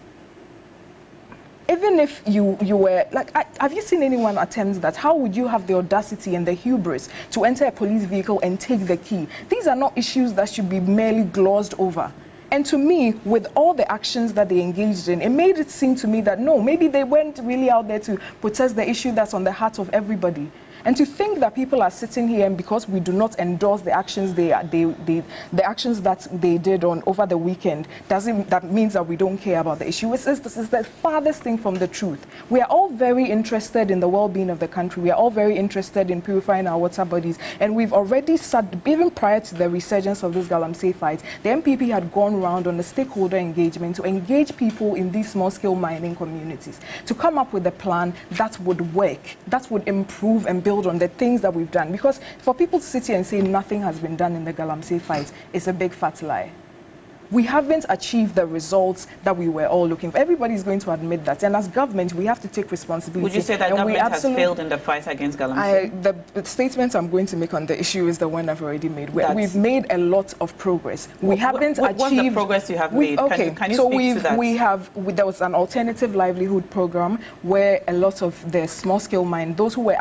Even if you were, like, have you seen anyone attempt that? How would you have the audacity and the hubris to enter a police vehicle and take the key? These are not issues that should be merely glossed over. And to me, with all the actions that they engaged in, it made it seem to me that no, maybe they weren't really out there to protest the issue that's on the heart of everybody. And to think that people are sitting here and because we do not endorse the actions the actions that they did over the weekend, that means that we don't care about the issue. It's the farthest thing from the truth. We are all very interested in the well-being of the country. We are all very interested in purifying our water bodies. And we've already even prior to the resurgence of this galamsey fight, the MPP had gone around on a stakeholder engagement to engage people in these small-scale mining communities, to come up with a plan that would work, that would improve and build on the things that we've done. Because for people to sit here and say nothing has been done in the galamsey fight is a big fat lie. We haven't achieved the results that we were all looking for. Everybody's going to admit that. And as government, we have to take responsibility. Would you say that government has failed in the fight against galamsey? The statement I'm going to make on the issue is the one I've already made. We've made a lot of progress. We haven't achieved... What's the progress you have made? Okay, can you speak to that? There was an alternative livelihood program where a lot of the small-scale mine, those who were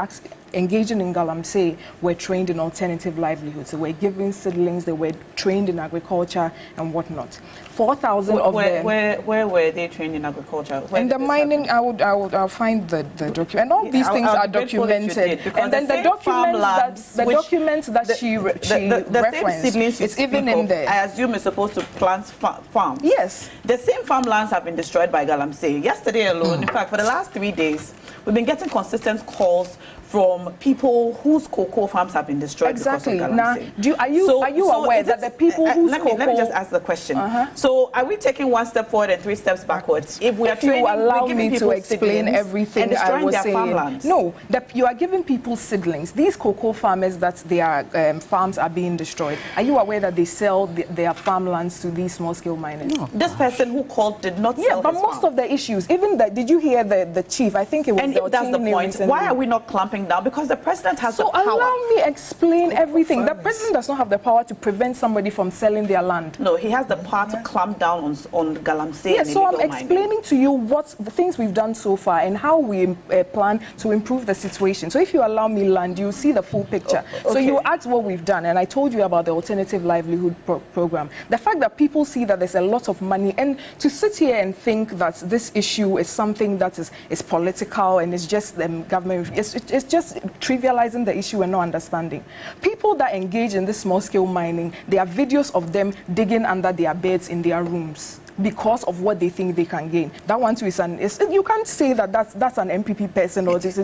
engaging in galamsey were trained in alternative livelihoods. They were given seedlings, they were trained in agriculture and whatnot. 4,000 of them... Where were they trained in agriculture? In the mining, I'll find the document. And all these things are documented. And then the documents that she referenced, it's even in there. I assume it's supposed to plant farms. Yes. The same farmlands have been destroyed by galamsey. Yesterday alone, in fact, for the last 3 days, we've been getting consistent calls from people whose cocoa farms have been destroyed because of galamsey. Now, are you aware that the people whose let me just ask the question. So, are we taking one step forward and 3 steps backwards? If we are training, you allow me to explain everything I was saying. Farmlands. No, you are giving people seedlings. These cocoa farmers that their farms are being destroyed. Are you aware that they sell their farmlands to these small-scale miners? No. This person who called did not sell his but most of the issues, even did you hear the chief? I think it was. And if that's the point, why are we not clamping down? Because the president has the power. So allow me explain everything. The president does not have the power to prevent somebody from selling their land. No, he has the power to clamp down on galamsey. Yes, so I'm explaining to you what the things we've done so far and how we plan to improve the situation. So if you allow me land, you'll see the full picture. Okay. So you asked what we've done, and I told you about the alternative livelihood program. The fact that people see that there's a lot of money, and to sit here and think that this issue is something that is political and it's just government, it's just trivializing the issue and not understanding. People that engage in this small-scale mining, there are videos of them digging under their beds in their rooms because of what they think they can gain. That one too you can't say that that's an MPP person or this.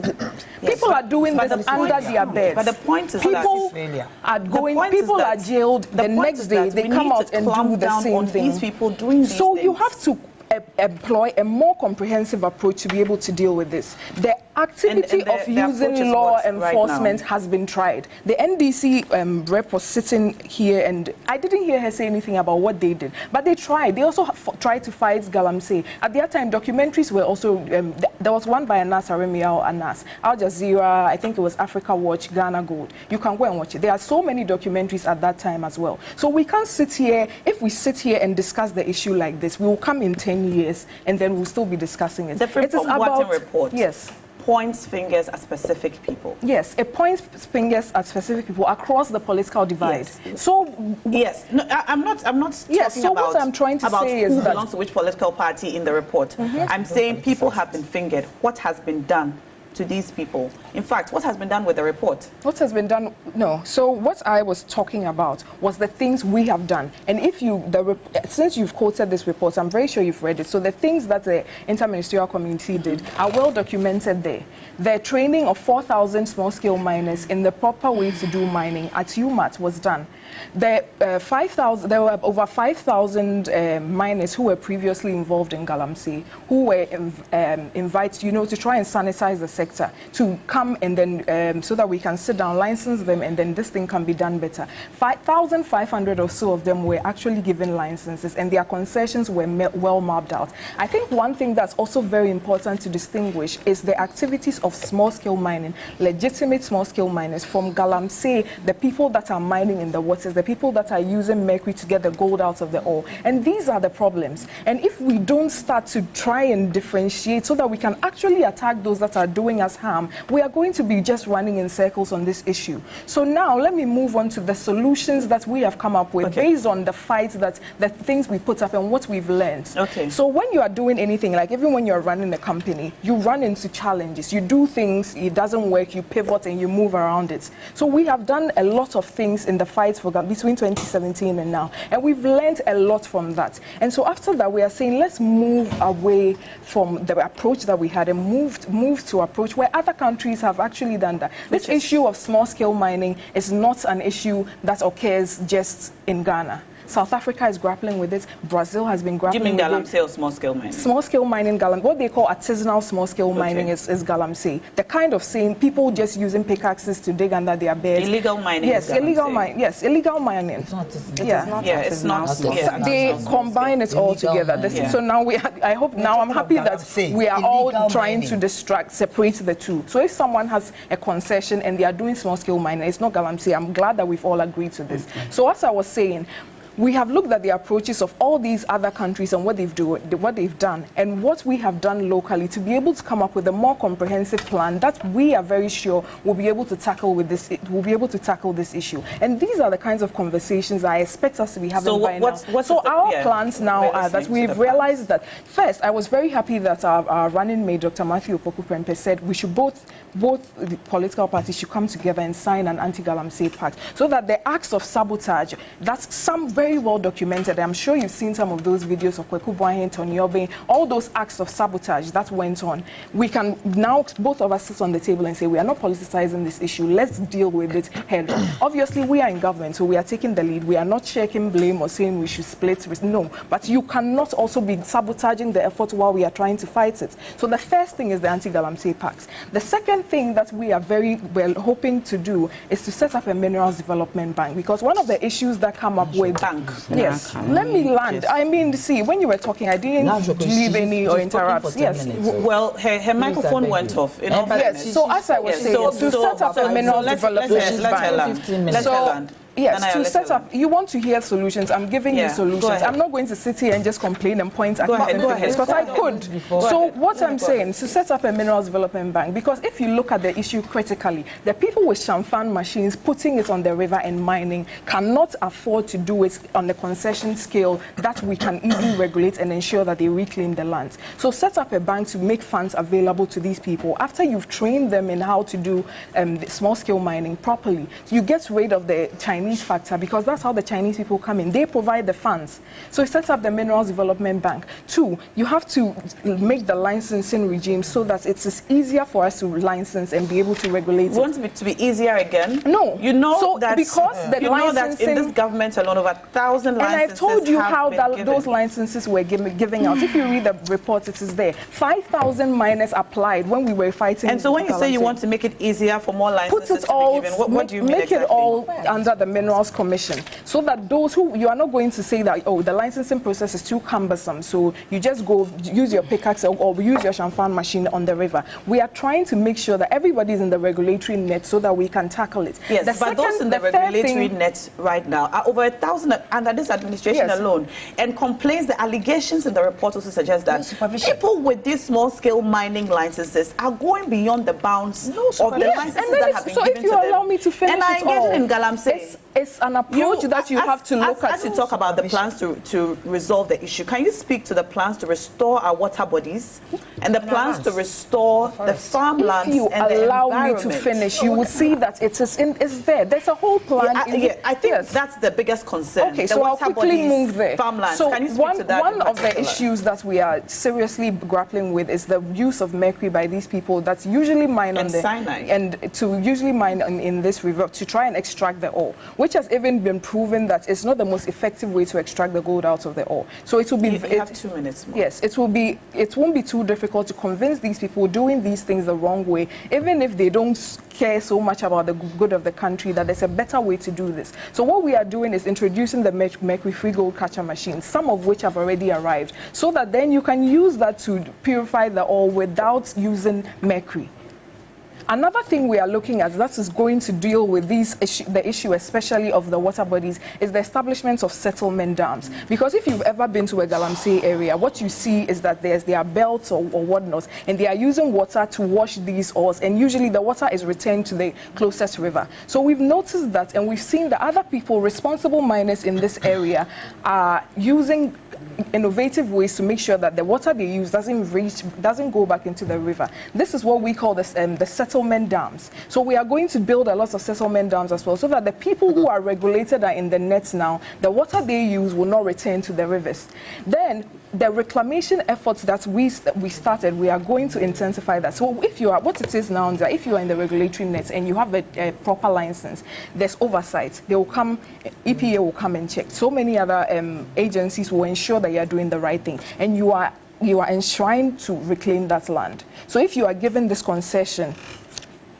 People are doing this under their beds. But the point is people are jailed. The next day they come out and do the same thing. These people doing these things. things. You have to employ a more comprehensive approach to be able to deal with this. Activity And of the approach is using law what right enforcement now? has been tried. The NDC rep was sitting here, and I didn't hear her say anything about what they did. But they tried. They also tried to fight galamsey. At that time, documentaries were also, there was one by Anas Aremiao Anas, Al Jazeera, I think it was Africa Watch, Ghana Gold. You can go and watch it. There are so many documentaries at that time as well. So we can't sit here, if we sit here and discuss the issue like this, we will come in 10 years and then we'll still be discussing it. Different It is from about, what a report. Yes. Points fingers at specific people. Yes, it points fingers at specific people across the political divide. Yes. So yes, no, I'm not yes, talking so about what I'm trying to say who is that belongs to which political party in the report. I'm saying people have been fingered. What has been done to these people? In fact, what has been done with the report? What has been done? No. So what I was talking about was the things we have done. And if you, since you've quoted this report, I'm very sure you've read it. So the things that the interministerial community did are well documented there. The training of 4,000 small-scale miners in the proper way to do mining at UMAT was done. There were over 5,000 miners who were previously involved in galamsey, who were invited, to try and sanitize the sector, to come and then, so that we can sit down, license them, and then this thing can be done better. 5,500 or so of them were actually given licenses, and their concessions were well mapped out. I think one thing that's also very important to distinguish is the activities of small-scale mining, legitimate small-scale miners, from galamsey, the people that are mining in the waters, the people that are using mercury to get the gold out of the ore. And these are the problems. And if we don't start to try and differentiate so that we can actually attack those that are doing us harm, we are going to be just running in circles on this issue. So now let me move on to the solutions that we have come up with based on the fights that the things we put up and what we've learned. Okay. So when you are doing anything, like even when you're running a company, you run into challenges. You do things, it doesn't work, you pivot and you move around it. So we have done a lot of things in the fight for between 2017 and now, and we've learned a lot from that. And so after that, we are saying let's move away from the approach that we had and move to approach where other countries have actually done that. This issue of small-scale mining is not an issue that occurs just in Ghana. South Africa is grappling with it. Brazil has been grappling with it. Do you mean galamsey or small-scale mining? Small-scale mining, what they call artisanal small-scale mining is galamsey. The kind of saying people just using pickaxes to dig under their beds. Illegal mining. Yes, illegal mining. Yes, illegal mining. It's not It's not. They combine it all together. So now I hope now I'm happy that we are all trying to separate the two. So if someone has a concession and they are doing small-scale mining, it's not galamsey. I'm glad that we've all agreed to this. So as I was saying, we have looked at the approaches of all these other countries and what they've done, and what we have done locally to be able to come up with a more comprehensive plan that we are very sure will be able to tackle with this. Will be able to tackle this issue. And these are the kinds of conversations I expect us to be having by now. So our plans now are that we've realized that first, I was very happy that our running mate, Dr. Matthew Opoku-Prempeh, said we should both the political parties should come together and sign an anti-galamsey pact, so that the acts of sabotage, that's some very well documented. I'm sure you've seen some of those videos of Kweku Boahen, Tony Obeng, all those acts of sabotage that went on. We can now, both of us sit on the table and say, we are not politicizing this issue. Let's deal with it head on. Obviously, we are in government, so we are taking the lead. We are not shaking blame or saying we should split. No, but you cannot also be sabotaging the effort while we are trying to fight it. So the first thing is the anti-galamsey pact. The second thing that we are very well hoping to do is to set up a minerals development bank, because one of the issues that come up with yes, let me land. I mean, see, when you were talking, I didn't leave any or interrupt. Yes. Well, her microphone went off. Yes. So as I was saying, to set up a minerals development bank. Yes, to set up, you want to hear solutions. I'm giving you solutions. I'm not going to sit here and just complain and point at things, because I could. So what I'm saying is to set up a minerals development bank, because if you look at the issue critically, the people with champagne machines putting it on the river and mining cannot afford to do it on the concession scale that we can easily regulate and ensure that they reclaim the land. So set up a bank to make funds available to these people. After you've trained them in how to do small-scale mining properly, you get rid of the Chinese Chinese factor, because that's how the Chinese people come in. They provide the funds. So it sets up the Minerals Development Bank. 2, you have to make the licensing regime so that it is easier for us to license and be able to regulate it. Want it to be easier again? No. You know so that because the you know that in this government alone over 1,000 licenses. And I've told you how those licenses were giving out. If you read the report, it is there. 5,000 miners applied when we were fighting. And so when you say you want to make it easier for more licenses put it all, to be given, what do you mean make exactly? it all under the Minerals Commission, so that those who, you are not going to say that, oh, the licensing process is too cumbersome, so you just go use your pickaxe or use your champagne machine on the river. We are trying to make sure that everybody is in the regulatory net so that we can tackle it. Yes, but those in the regulatory net right now are over 1,000 under this administration alone. And complaints, the allegations in the report also suggest that people with these small-scale mining licenses are going beyond the bounds of the licenses that have been given to them. So if you allow me to finish and I engage in galamsey. It's an approach that you have to look at. As you talk about the plans to resolve the issue, can you speak to the plans to restore our water bodies and the plans to restore the farmlands and the environment? If you allow me to finish, you will see that it's there. There's a whole plan. I think that's the biggest concern. Okay, so I'll quickly move there. Farmlands. So can you speak to that? One of the issues that we are seriously grappling with is the use of mercury by these people that usually mine and cyanide, and to usually mine in this river to try and extract the ore, which has even been proven that it's not the most effective way to extract the gold out of the ore. So it will be. You have 2 minutes more. Yes, it will be. It won't be too difficult to convince these people doing these things the wrong way, even if they don't care so much about the good of the country, that there's a better way to do this. So what we are doing is introducing the mercury-free gold catcher machines, some of which have already arrived, so that then you can use that to purify the ore without using mercury. Another thing we are looking at that is going to deal with the issue especially of the water bodies is the establishment of settlement dams. Because if you've ever been to a galamsey area, what you see is that there are belts or whatnot, and they are using water to wash these ores, and usually the water is returned to the closest river. So we've noticed that, and we've seen that other people, responsible miners in this area, are using innovative ways to make sure that the water they use doesn't go back into the river. This is what we call the settlement dams. So we are going to build a lot of settlement dams as well, so that the people who are regulated are in the nets now, the water they use will not return to the rivers. Then the reclamation efforts that we started, we are going to intensify that. So if you are, what it is now is that if you are in the regulatory net and you have a proper license, there's oversight. They will come, EPA will come and check. So many other agencies will ensure that you are doing the right thing, and you are enshrined to reclaim that land. So if you are given this concession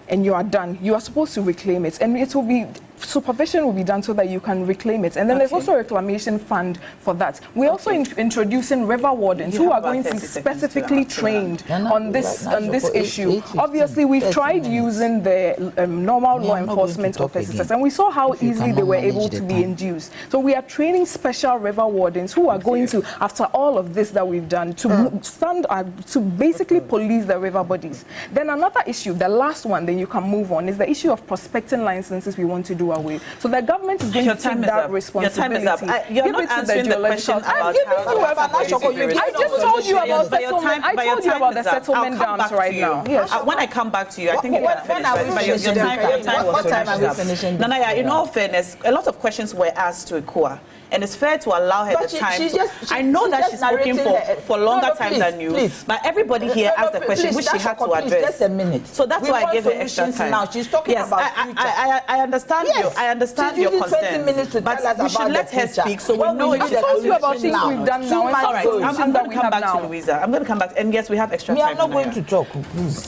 and you are done, you are supposed to reclaim it, and it will be, supervision will be done so that you can reclaim it. And then there's also a reclamation fund for that. We're also introducing river wardens who are going to be specifically trained on this issue. Obviously, we've tried using the normal law enforcement officers, and we saw how easily they were able to be induced. So we are training special river wardens who are going to, after all of this that we've done, to stand to basically police the river bodies. Then another issue, the last one, then you can move on, is the issue of prospecting licenses we want to do away. So the government is going to take that responsibility. Your time is up. You're not answering the question about I just told you about settlement. I told you about the settlement dams right now. Yes. When I come back to you, I think you're going to finish. What time are we finishing? Nanaya, in all fairness, a lot of questions were asked to Ekua. And it's fair to allow her the time. I know that she's looking for longer time than you, but everybody here asked the question which she had to address. Just a minute. So that's why I gave her extra time. Now she's talking about I understand you. I understand your concern. But we should let her speak so we know. I told you about things we've done now. All right, I'm going to come back to Louisa. I'm going to come back, and yes, we have extra time. I'm not going to talk, please.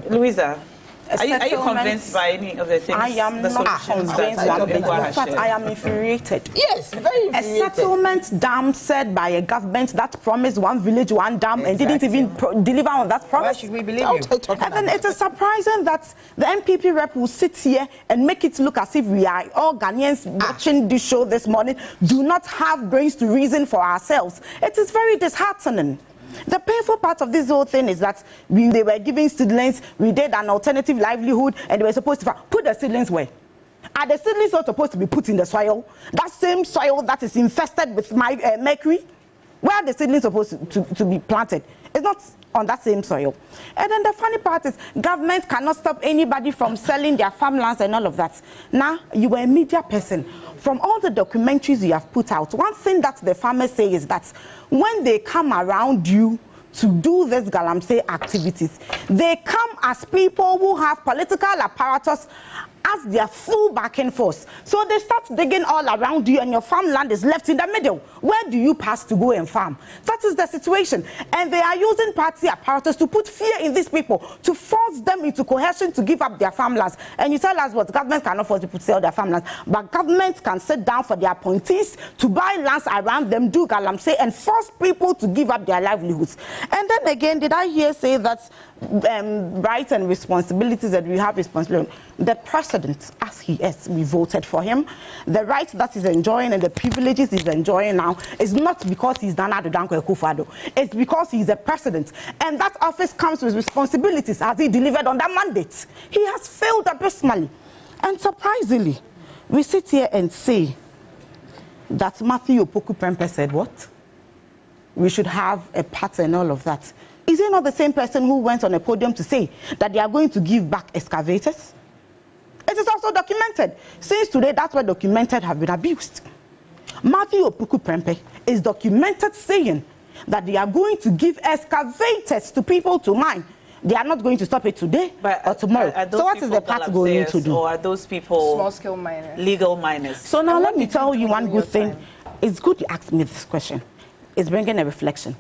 Louisa. Are you convinced by any of the things? I am not convinced. In fact, I am infuriated. Yes, very infuriated. A settlement dam said by a government that promised one village, one dam, and didn't even deliver on that promise. Why should we believe you? And then it is surprising that the MPP rep will sit here and make it look as if we are all Ghanaians watching this show this morning, do not have brains to reason for ourselves. It is very disheartening. The painful part of this whole thing is that they were giving seedlings, we did an alternative livelihood, and they were supposed to put the seedlings where? Are the seedlings not supposed to be put in the soil? That same soil that is infested with mercury? Where are the seedlings supposed to be planted? It's not on that same soil. And then the funny part is government cannot stop anybody from selling their farmlands and all of that. Now, you were a media person. From all the documentaries you have put out, one thing that the farmers say is that when they come around you to do this galamsey activities, they come as people who have political apparatus as their full backing force. So they start digging all around you and your farmland is left in the middle. Where do you pass to go and farm? That is the situation. And they are using party apparatus to put fear in these people, to force them into coercion to give up their farmlands. And you tell us what? Government cannot force people to sell their farmlands. But government can sit down for their appointees to buy lands around them, do galamsey, and force people to give up their livelihoods. And then again, did I hear say that rights and responsibilities that we have responsibility? The president, as he is, we voted for him. The rights that he's enjoying and the privileges he's enjoying now is not because he's Nana Danko Akufo-Addo. It's because he's a president. And that office comes with responsibilities. Has he delivered on that mandate? He has failed abysmally. And surprisingly, we sit here and say that Matthew Opoku Prempeh said what? We should have a pattern and all of that. Is he not the same person who went on a podium to say that they are going to give back excavators? It is also documented. Since today, that's why documented have been abused. Matthew Opoku Prempeh is documented saying that they are going to give excavators to people to mine. They are not going to stop it today or tomorrow. So what is the part going to do? Or are those people small-scale miners, legal miners? So now let me tell you one good thing. It's good you asked me this question. It's bringing a reflection.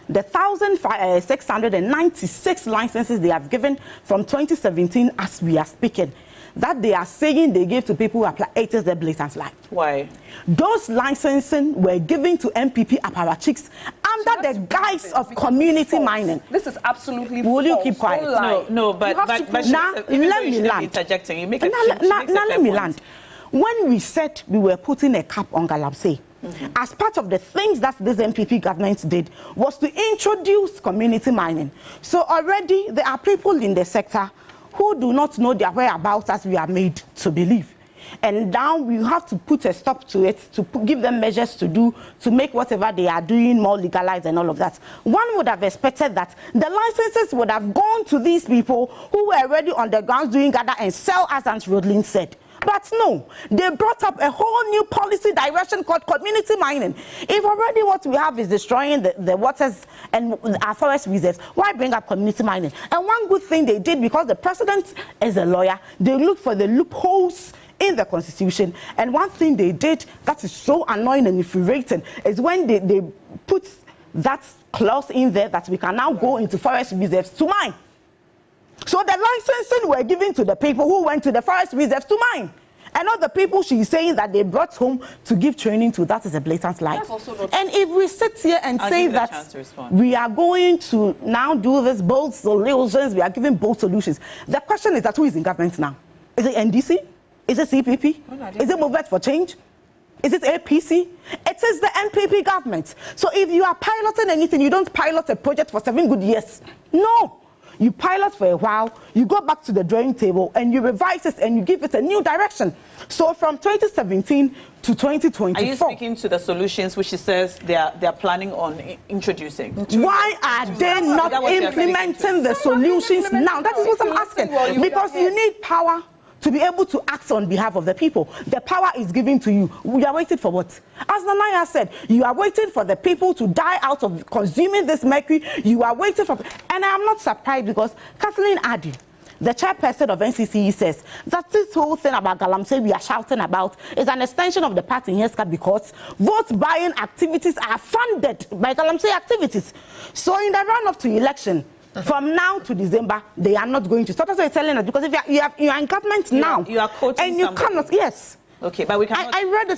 The 1,696 licenses they have given from 2017 as we are speaking, that they are saying they give to people who apply, it is the blatant lie. Why? Those licensing were given to MPP apparatchiks under the guise of community mining. This is absolutely Will false. you keep quiet? No, but now let me land. Interjecting. You make now let me land. When we said we were putting a cap on galamsey, as part of the things that this MPP government did was to introduce community mining. So already there are people in the sector who do not know their whereabouts as we are made to believe. And now we have to put a stop to it, to give them measures to do, to make whatever they are doing more legalized and all of that. One would have expected that the licenses would have gone to these people who were already on the ground doing gather and sell, as Aunt Rodlin said. But no, they brought up a whole new policy direction called community mining. If already what we have is destroying the waters and our forest reserves, why bring up community mining? And one good thing they did, because the president is a lawyer, they looked for the loopholes in the constitution. And one thing they did that is so annoying and infuriating is when they put that clause in there that we can now go into forest reserves to mine. So the licensing were given to the people who went to the forest reserves to mine. And not the people she's saying that they brought home to give training to. That is a blatant lie. And if we sit here and say that we are going to now do this bold solutions, we are giving bold solutions, the question is that who is in government now? Is it NDC? Is it CPP? Is it Movement for Change? Is it APC? It is the NPP government. So if you are piloting anything, you don't pilot a project for 7 good years. No. You pilot for a while, you go back to the drawing table, and you revise it, and you give it a new direction. So from 2017 to 2024. Are you speaking to the solutions which she says they are planning on introducing? Why are they not implementing the solutions now? That is what I'm asking. Because you need power to be able to act on behalf of the people. The power is given to you. We are waiting for what? As Nanaya said, you are waiting for the people to die out of consuming this mercury. You are waiting for... And I am not surprised because Kathleen Addy, the chairperson of NCCE, says that this whole thing about galamsey we are shouting about is an extension of the party in Heska because vote buying activities are funded by galamsey activities. So in the run-up to election, from now to December, they are not going to stop. That's what you're telling us. Because if you are in government now, you are quoting and you somebody. Cannot. Yes. Okay, but we cannot. I read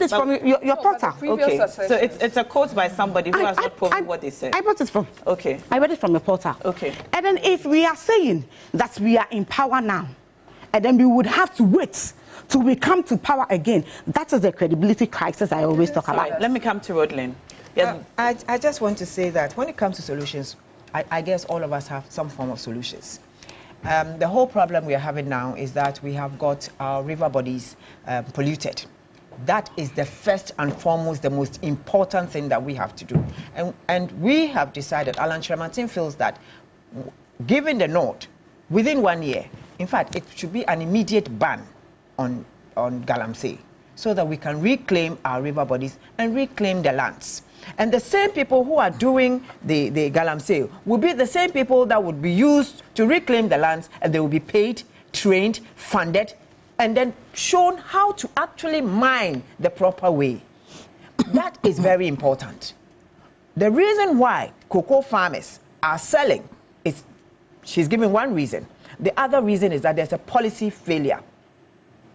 it from your portal. Okay, so it's a quote by somebody who has not proven what they said. I brought it from. Okay. I read it from your portal. Okay. And then if we are saying that we are in power now, and then we would have to wait till we come to power again, that is the credibility crisis I always talk about. Let me come to Rodlin. Yes. I just want to say that when it comes to solutions, I guess all of us have some form of solutions. The whole problem we are having now is that we have got our river bodies polluted. That is the first and foremost, the most important thing that we have to do. And we have decided, Alan Shramatin feels that given the nod, within 1 year, in fact, it should be an immediate ban on galamsey, so that we can reclaim our river bodies and reclaim the lands. And the same people who are doing the galamsey will be the same people that would be used to reclaim the lands, and they will be paid, trained, funded, and then shown how to actually mine the proper way. That is very important. The reason why cocoa farmers are selling is, she's giving one reason. The other reason is that there's a policy failure.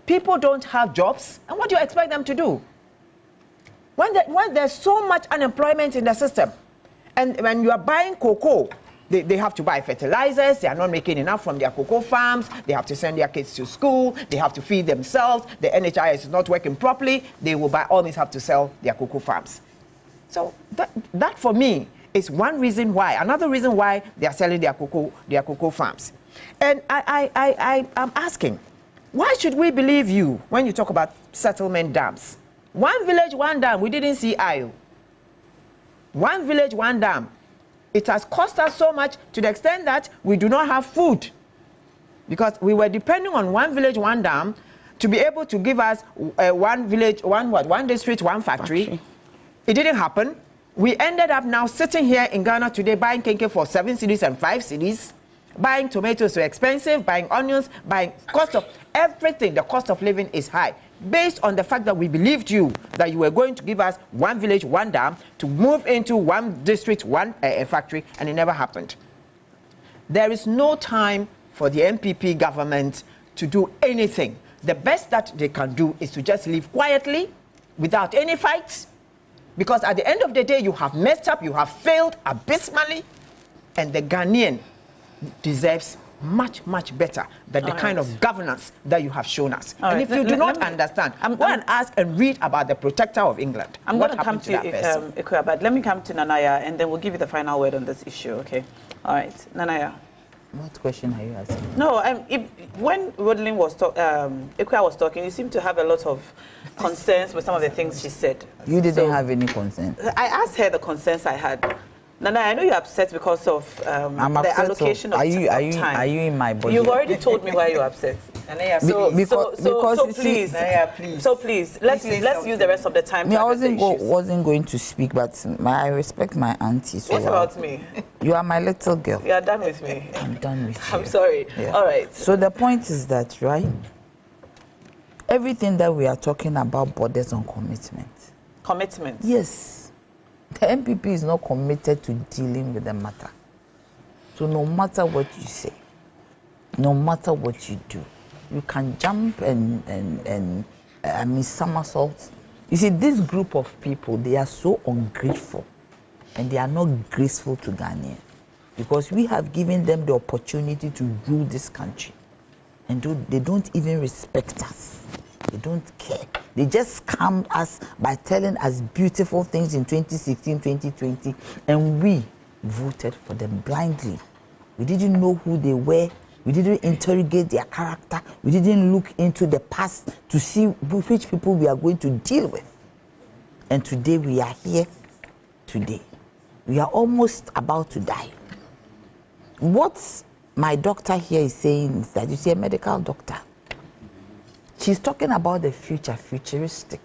People don't have jobs, and what do you expect them to do? When there's so much unemployment in the system, and when you are buying cocoa, they have to buy fertilizers, they are not making enough from their cocoa farms, they have to send their kids to school, they have to feed themselves, the NHIS is not working properly, they will by all means have to sell their cocoa farms. So that for me is one reason why, another reason why they are selling their cocoa farms. And I am asking, why should we believe you when you talk about settlement dams? One village, one dam, we didn't see IO. One village, one dam. It has cost us so much to the extent that we do not have food, because we were depending on one village, one dam to be able to give us one village, one district, one factory. It didn't happen. We ended up now sitting here in Ghana today buying kenke for 7 cedis and 5 cedis, buying tomatoes so expensive, buying onions, buying cost of everything. The cost of living is high, based on the fact that we believed you that you were going to give us one village, one dam, to move into one district, one factory, and it never happened. There is no time for the MPP government to do anything. The best that they can do is to just live quietly, without any fights, because at the end of the day, you have messed up, you have failed abysmally, and the Ghanaian deserves much, much better than the kind of governance that you have shown us. And if you do not understand, go and ask and read about the Protector of England. I'm going to come to Ikua, but let me come to Nanaya, and then we'll give you the final word on this issue, okay? All right, Nanaya. What question are you asking? No, when Rodlin was Ikua was talking, you seem to have a lot of concerns with some of the things she said. You didn't have any concerns. I asked her the concerns I had. Nana, I know you're upset because of the allocation of time. Are you in my body? You've already told me why you're upset. So please, let's use the rest of the time. I wasn't going to speak, but I respect my auntie. So what about me? You are my little girl. You are done with me. I'm done with you. I'm sorry. Yeah. All right. So the point is that, right? Everything that we are talking about borders on commitment. Commitment? Yes. The MPP is not committed to dealing with the matter. So no matter what you say, no matter what you do, you can jump and somersault. You see, this group of people, they are so ungrateful, and they are not graceful to Ghanaians, because we have given them the opportunity to rule this country, and they don't even respect us. They don't care. They just scammed us by telling us beautiful things in 2016, 2020, and we voted for them blindly. We didn't know who they were. We didn't interrogate their character. We didn't look into the past to see which people we are going to deal with. And today we are here. Today. We are almost about to die. What my doctor here is saying is that, you see, a medical doctor, she's talking about the future, futuristic.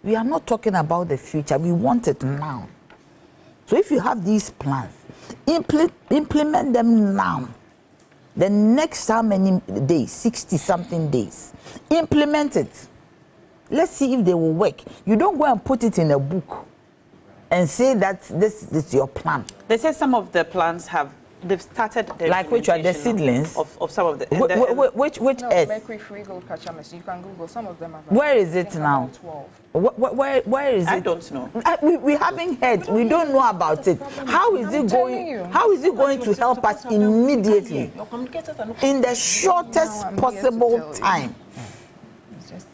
We are not talking about the future. We want it now. So if you have these plans, implement them now. The next how many days? 60-something days. Implement it. Let's see if they will work. You don't go and put it in a book and say that this is your plan. They say some of the plans they've started the like which are the seedlings of some of the which no, mercury-free gold catchments. You can Google some of them. Where is it now? 12. Where is it? I don't know. We haven't heard. We don't know about it. How is it going? How is it going to help us immediately in the shortest possible time?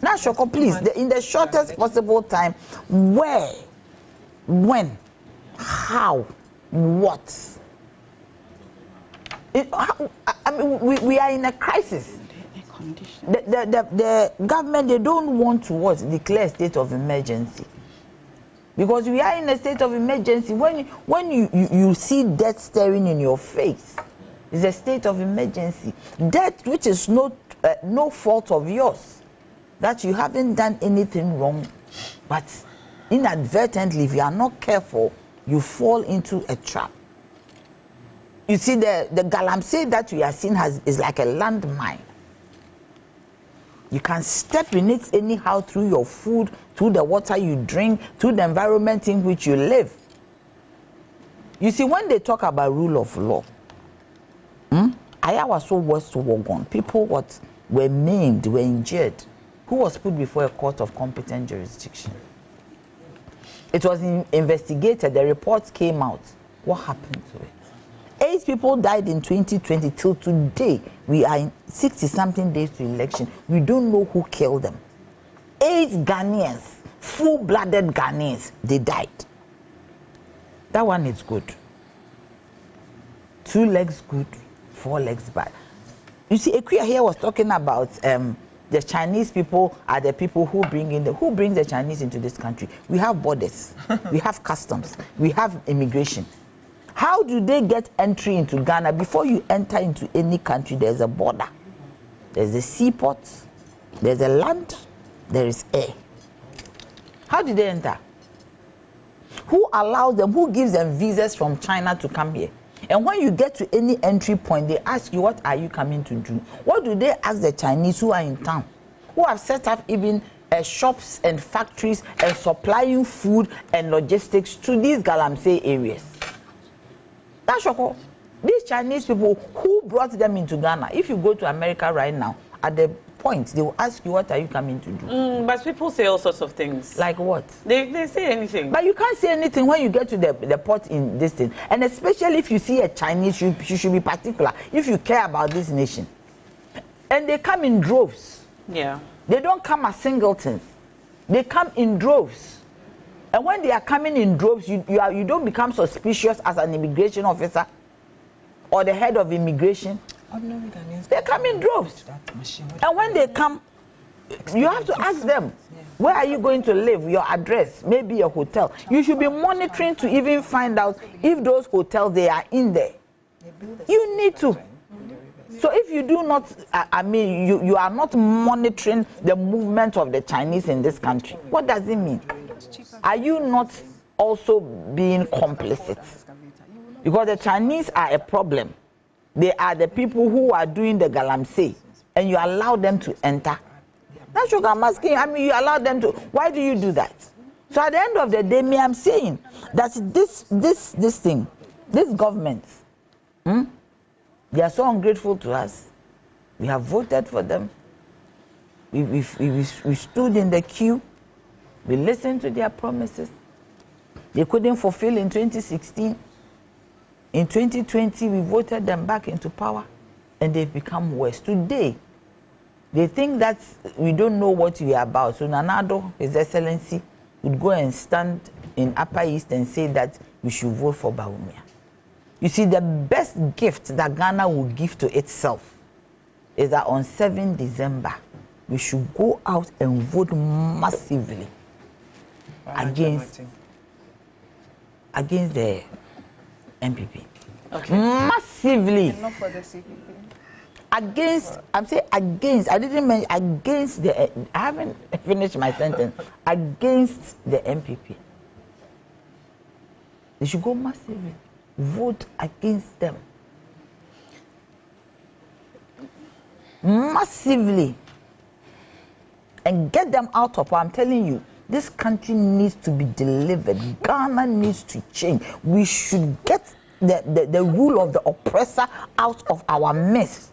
Now, Shoko, please, in the shortest possible time. Where, when, how, what? I mean, we are in a crisis. the government, they don't want to what? Declare a state of emergency. Because we are in a state of emergency. When you see death staring in your face, it's a state of emergency. Death which is no fault of yours. That you haven't done anything wrong, but inadvertently, if you are not careful, you fall into a trap. You see, the galamsey that we are seeing is like a landmine. You can step in it anyhow through your food, through the water you drink, through the environment in which you live. You see, when they talk about rule of law, I was so worse to work on. People were maimed, were injured. Who was put before a court of competent jurisdiction? It was investigated. The reports came out. What happened to it? 8 people died in 2020 till today. We are in 60-something days to election. We don't know who killed them. 8 Ghanaians, full-blooded Ghanaians, they died. That one is good. 2 legs good, 4 legs bad. You see, Ekuya here was talking about the Chinese people are the people who bring the Chinese into this country. We have borders, we have customs, we have immigration. How do they get entry into Ghana? Before you enter into any country, there's a border. There's a seaport, there's a land, there is air. How do they enter? Who allows them, who gives them visas from China to come here? And when you get to any entry point, they ask you, what are you coming to do? What do they ask the Chinese who are in town, who have set up even shops and factories and supplying food and logistics to these galamsey areas? That's Shoko. These Chinese people, who brought them into Ghana? If you go to America right now, at the point, they will ask you, what are you coming to do? But people say all sorts of things. Like what? They say anything. But you can't say anything when you get to the port in this thing. And especially if you see a Chinese, you should be particular. If you care about this nation. And they come in droves. Yeah. They don't come as singletons. They come in droves. And when they are coming in droves, you don't become suspicious as an immigration officer or the head of immigration. They come in droves. And when they come, you have to ask them, where are you going to live? Your address, maybe a hotel. You should be monitoring to even find out if those hotels, they are in there. You need to. So if you do not, you are not monitoring the movement of the Chinese in this country, what does it mean? Are you not also being complicit? Because the Chinese are a problem. They are the people who are doing the galamsey, and you allow them to enter. That's what I'm asking. You allow them to. Why do you do that? So at the end of the day, I'm saying that this thing, this government, they are so ungrateful to us. We have voted for them. We stood in the queue. We listened to their promises. They couldn't fulfill in 2016. In 2020, we voted them back into power, and they've become worse. Today, they think that we don't know what we are about. So Nanado, His Excellency, would go and stand in Upper East and say that we should vote for Bawumia. You see, the best gift that Ghana will give to itself is that on 7 December, we should go out and vote massively against the MPP. Okay. Massively. And not for the CPP. Against, I'm saying against, I didn't mention against I haven't finished my sentence. Against the MPP. They should go massively. Vote against them. Massively. And get them out of power. I'm telling you, this country needs to be delivered. Ghana needs to change. We should get the rule of the oppressor out of our midst.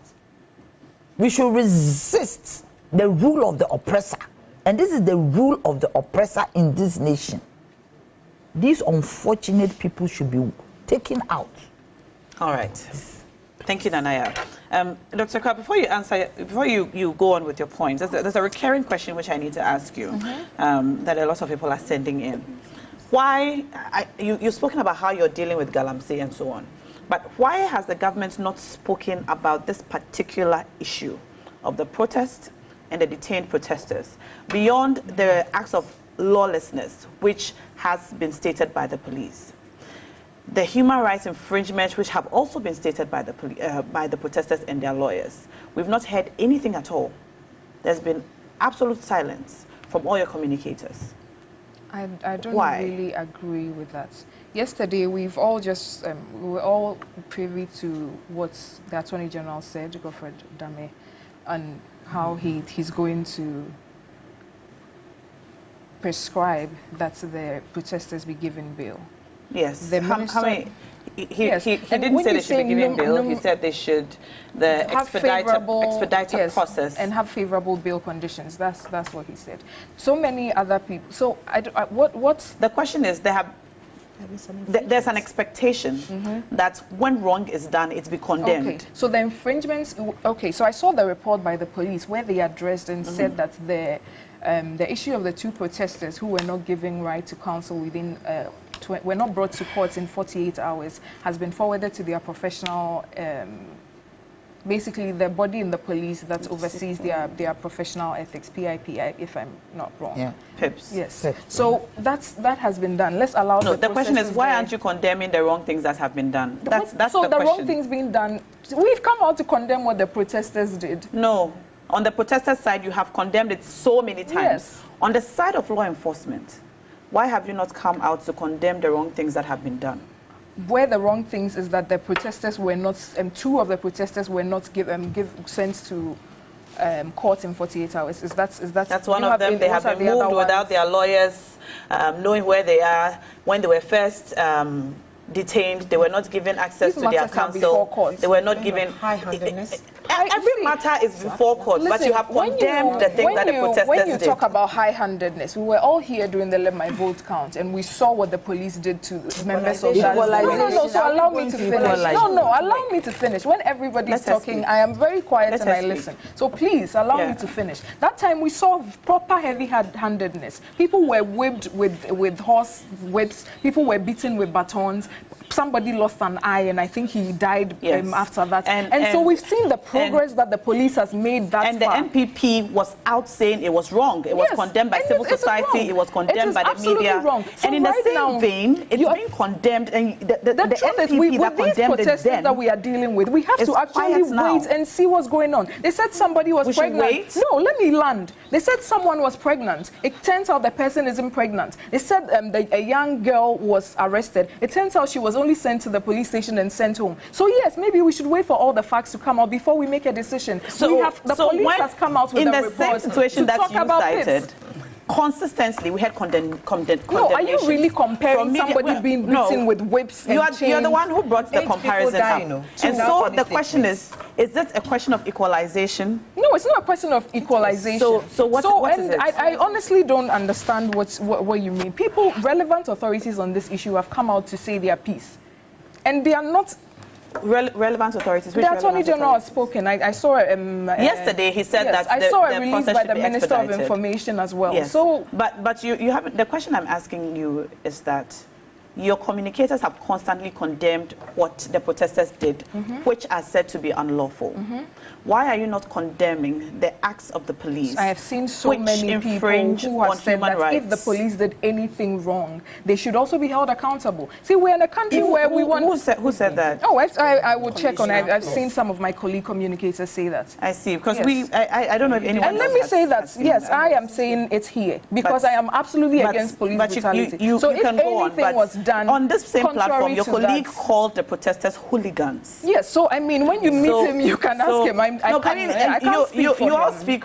We should resist the rule of the oppressor. And this is the rule of the oppressor in this nation. These unfortunate people should be taken out. All right. Thank you, Nanaya. Dr. Krab, before you answer, before you go on with your points, there's a recurring question which I need to ask you that a lot of people are sending in. Why, you've spoken about how you're dealing with galamsey and so on, but why has the government not spoken about this particular issue of the protest and the detained protesters, beyond the acts of lawlessness, which has been stated by the police. The human rights infringements, which have also been stated by the protesters and their lawyers. We've not heard anything at all. There's been absolute silence from all your communicators. I don't Why? really agree with that. Yesterday, we've all just, we were all privy to what the Attorney General said, Godfred Dame, and how he's going to prescribe that the protesters be given bail. Yes. The How minister- many? He Yes. didn't And when say you they should be say given no- bail. no- He said they should the Have expedited yes, process. and have favorable bail conditions. That's what he said. So many other people. So what's The question is, there's an expectation that when wrong is done, it's be condemned. okay? So the infringements. Okay. So I saw the report by the police where they addressed and said that the issue of the two protesters who were not given right to counsel within. Were not brought to court in 48 hours has been forwarded to their professional, basically the body in the police that oversees their professional ethics, PIPI, if I'm not wrong. Yeah. PIPs. Yes. Pips. So that has been done. Let's allow No, the question is, processes why there. aren't you condemning the wrong things that have been done? That's so the the question. wrong things being done. We've come out to condemn what the protesters did. No. On the protester side, you have condemned it so many times. Yes. On the side of law enforcement, why have you not come out to condemn the wrong things that have been done? Where the wrong things is that the protesters were not, two of the protesters were not sent to court in 48 hours. That's one of them. They have been moved without their lawyers knowing where they are. When they were first detained, they were not given access These to their matters are before counsel. court. They were not given High-handedness. Every matter is before court, but you have condemned the thing that the protesters when you did. talk about high-handedness, we were all here during the Let My Vote count, and we saw what the police did to members of that. No, so allow me to finish. Allow me to finish. When everybody's talking, I am very quiet and I listen. So please allow me to finish. That time we saw proper heavy-handedness. People were whipped with horse whips. People were beaten with batons. Somebody lost an eye, and I think he died after that. And so we've seen the progress that the police has made that And far. the NPP was out saying it was wrong. It was condemned by civil society. It was condemned by the media. Wrong. So and in the right same now, vein, it's being condemned. And the truth is, NPP with that these condemned it protesters then, that we are dealing with, we have to actually wait and see what's going on. They said somebody was pregnant. Wait? No, let me land. They said someone was pregnant. It turns out the person isn't pregnant. They said a young girl was arrested. It turns out she was only sent to the police station and sent home. So yes, maybe we should wait for all the facts to come out before we make a decision. The police has come out with in a the report same situation that you cited. PIPs. Consistently, we had condemnation. No, are you really comparing somebody being beaten with whips and chains? You're the one who brought the comparison up. No. And so the question is this a question of equalization? No, it's not a question of equalization. So what is it? I honestly don't understand what you mean. Relevant authorities on this issue have come out to say their piece. And they are not... relevant authorities. The Attorney General has spoken. I saw yesterday. He said that I saw a the release process by should the be Minister of expedited. Information as well. Yes. So, but you haven't. The question I'm asking you is that your communicators have constantly condemned what the protesters did, which are said to be unlawful. Why are you not condemning the acts of the police? I have seen so many people who have said that if the police did anything wrong, they should also be held accountable. See, we're in a country where we want... Who said that? Oh, I will check on it. I've seen some of my colleague communicators say that. I see, because Yes. I don't know if anyone And let me say that, yes, I am saying it's here, because I am absolutely against police brutality. So if can go on, but was done on this same platform, your colleague that, called the protesters hooligans. Yes, so I mean, when you meet him, you can ask him. I can't speak for you all him. speak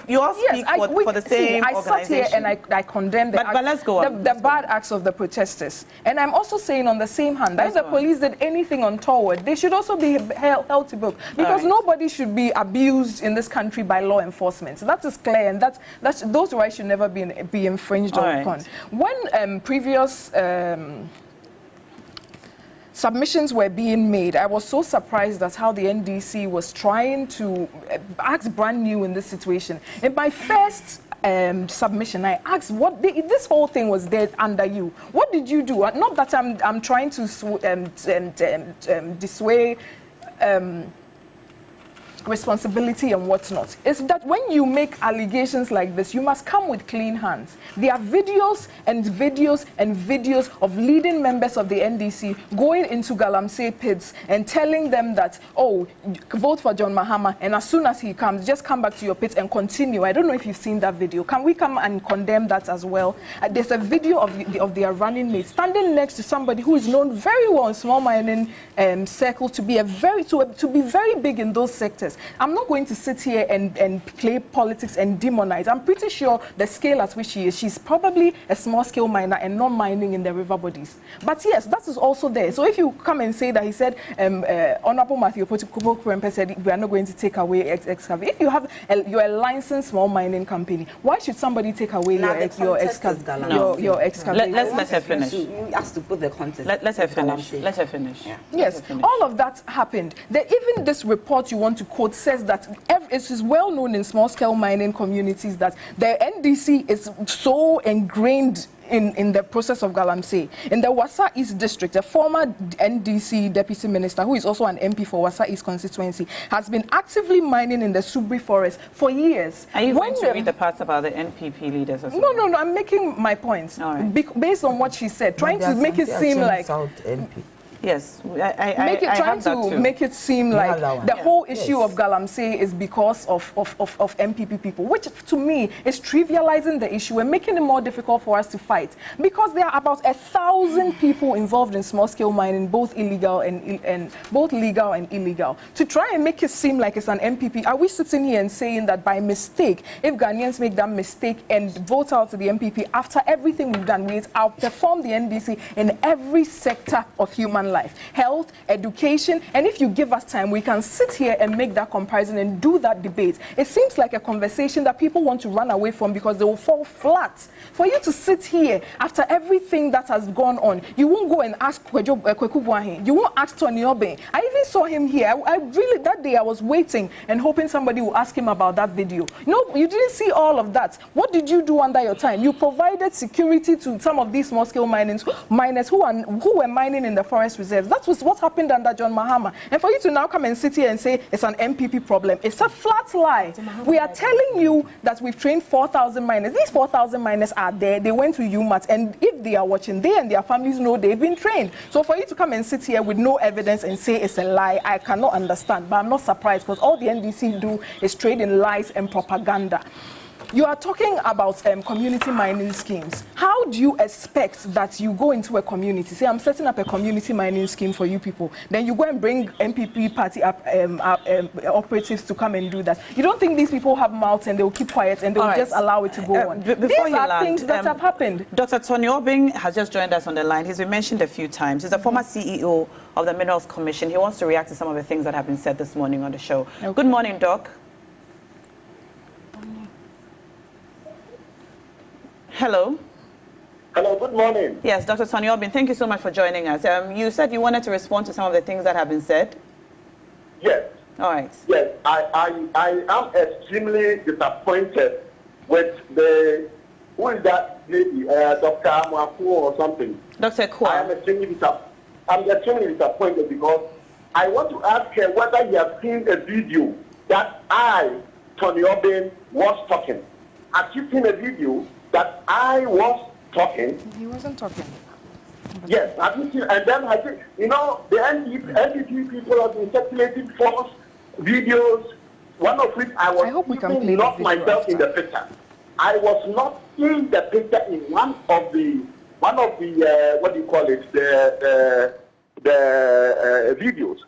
for the same I sat here and I condemn the but let's go on. the bad acts of the protesters. And I'm also saying on the same hand, that if the police did anything untoward, they should also be held to book. Because nobody should be abused in this country by law enforcement. So that is clear, and those rights should never be infringed upon. When previous submissions were being made, I was so surprised at how the NDC was trying to act brand new in this situation. In my first submission, I asked what this whole thing was there under you. What did you do? Not that I'm trying to dissuade. responsibility and whatnot. It's that when you make allegations like this, you must come with clean hands. There are videos and videos and videos of leading members of the NDC going into galamsey pits and telling them that, oh, vote for John Mahama, and as soon as he comes, just come back to your pit and continue. I don't know if you've seen that video. Can we come and condemn that as well? There's a video of their running mate standing next to somebody who is known very well in small mining circles to be to be very big in those sectors. I'm not going to sit here and play politics and demonize. I'm pretty sure the scale at which she is, she's probably a small scale miner and not mining in the river bodies. But yes, that is also there. So if you come and say that he said, Honorable Matthew Potukubo said we are not going to take away excavation. If you have you're a licensed small mining company, why should somebody take away your excavation? Let her finish. You asked to put the context. Let her finish. Let her finish. Yeah. Yes, all of that happened. Even this report you want to quote says that it is well known in small scale mining communities that the NDC is so ingrained in the process of galamsey. In the Wassa East district, a former NDC deputy minister, who is also an MP for Wassa East constituency, has been actively mining in the Subri forest for years. Are you going to read the parts about the NPP leaders or something? No, I'm making my points. All right. Based on what she said, trying to make it seem like... Yes, trying to make it seem like the whole issue of galamsey is because of MPP people, which to me is trivializing the issue and making it more difficult for us to fight, because there are about 1,000 people involved in small-scale mining, both illegal and both legal and illegal. To try and make it seem like it's an MPP, are we sitting here and saying that by mistake, if Ghanaians make that mistake and vote out to the MPP after everything we've done, we outperform the NDC in every sector of human life, health, education, and if you give us time, we can sit here and make that comparison and do that debate. It seems like a conversation that people want to run away from because they will fall flat. For you to sit here after everything that has gone on, you won't go and ask Kweku Buahin, you won't ask Tony Obeng. I even saw him here. I really, that day I was waiting and hoping somebody would ask him about that video. No, you didn't see all of that. What did you do under your time? You provided security to some of these small-scale miners who were mining in the forest reserves. That was what happened under John Mahama. And for you to now come and sit here and say it's an MPP problem, it's a flat lie. We are telling you that we've trained 4,000 miners. These 4,000 miners are there. They went to UMAT, and if they are watching, they and their families know they've been trained. So for you to come and sit here with no evidence and say it's a lie, I cannot understand. But I'm not surprised, because all the NDC do is trade in lies and propaganda. You are talking about community mining schemes. How do you expect that you go into a community, say I'm setting up a community mining scheme for you people, then you go and bring MPP party operatives to come and do that? You don't think these people have mouths and they will keep quiet and they will just allow it to go on? These are things that have happened. Dr. Tony Obeng has just joined us on the line. He's been mentioned a few times. He's a former CEO of the Minerals Commission. He wants to react to some of the things that have been said this morning on the show. Okay. Good morning, Doc. Hello. Hello, good morning. Yes, Dr. Tony Obeng, thank you so much for joining us. You said you wanted to respond to some of the things that have been said? Yes. All right. Yes, I am extremely disappointed with who is that lady, Dr. Mwaku or something? Dr. Kwa. I'm extremely disappointed because I want to ask her whether you have seen a video that Tony Obeng, was talking. Have you seen a video that I was talking? He wasn't talking. Yes, have you seen? And then I think, you know, the NDP people have been circulating false videos, one of which I was not myself in the picture. I was not in the picture in one of the what do you call it, the videos.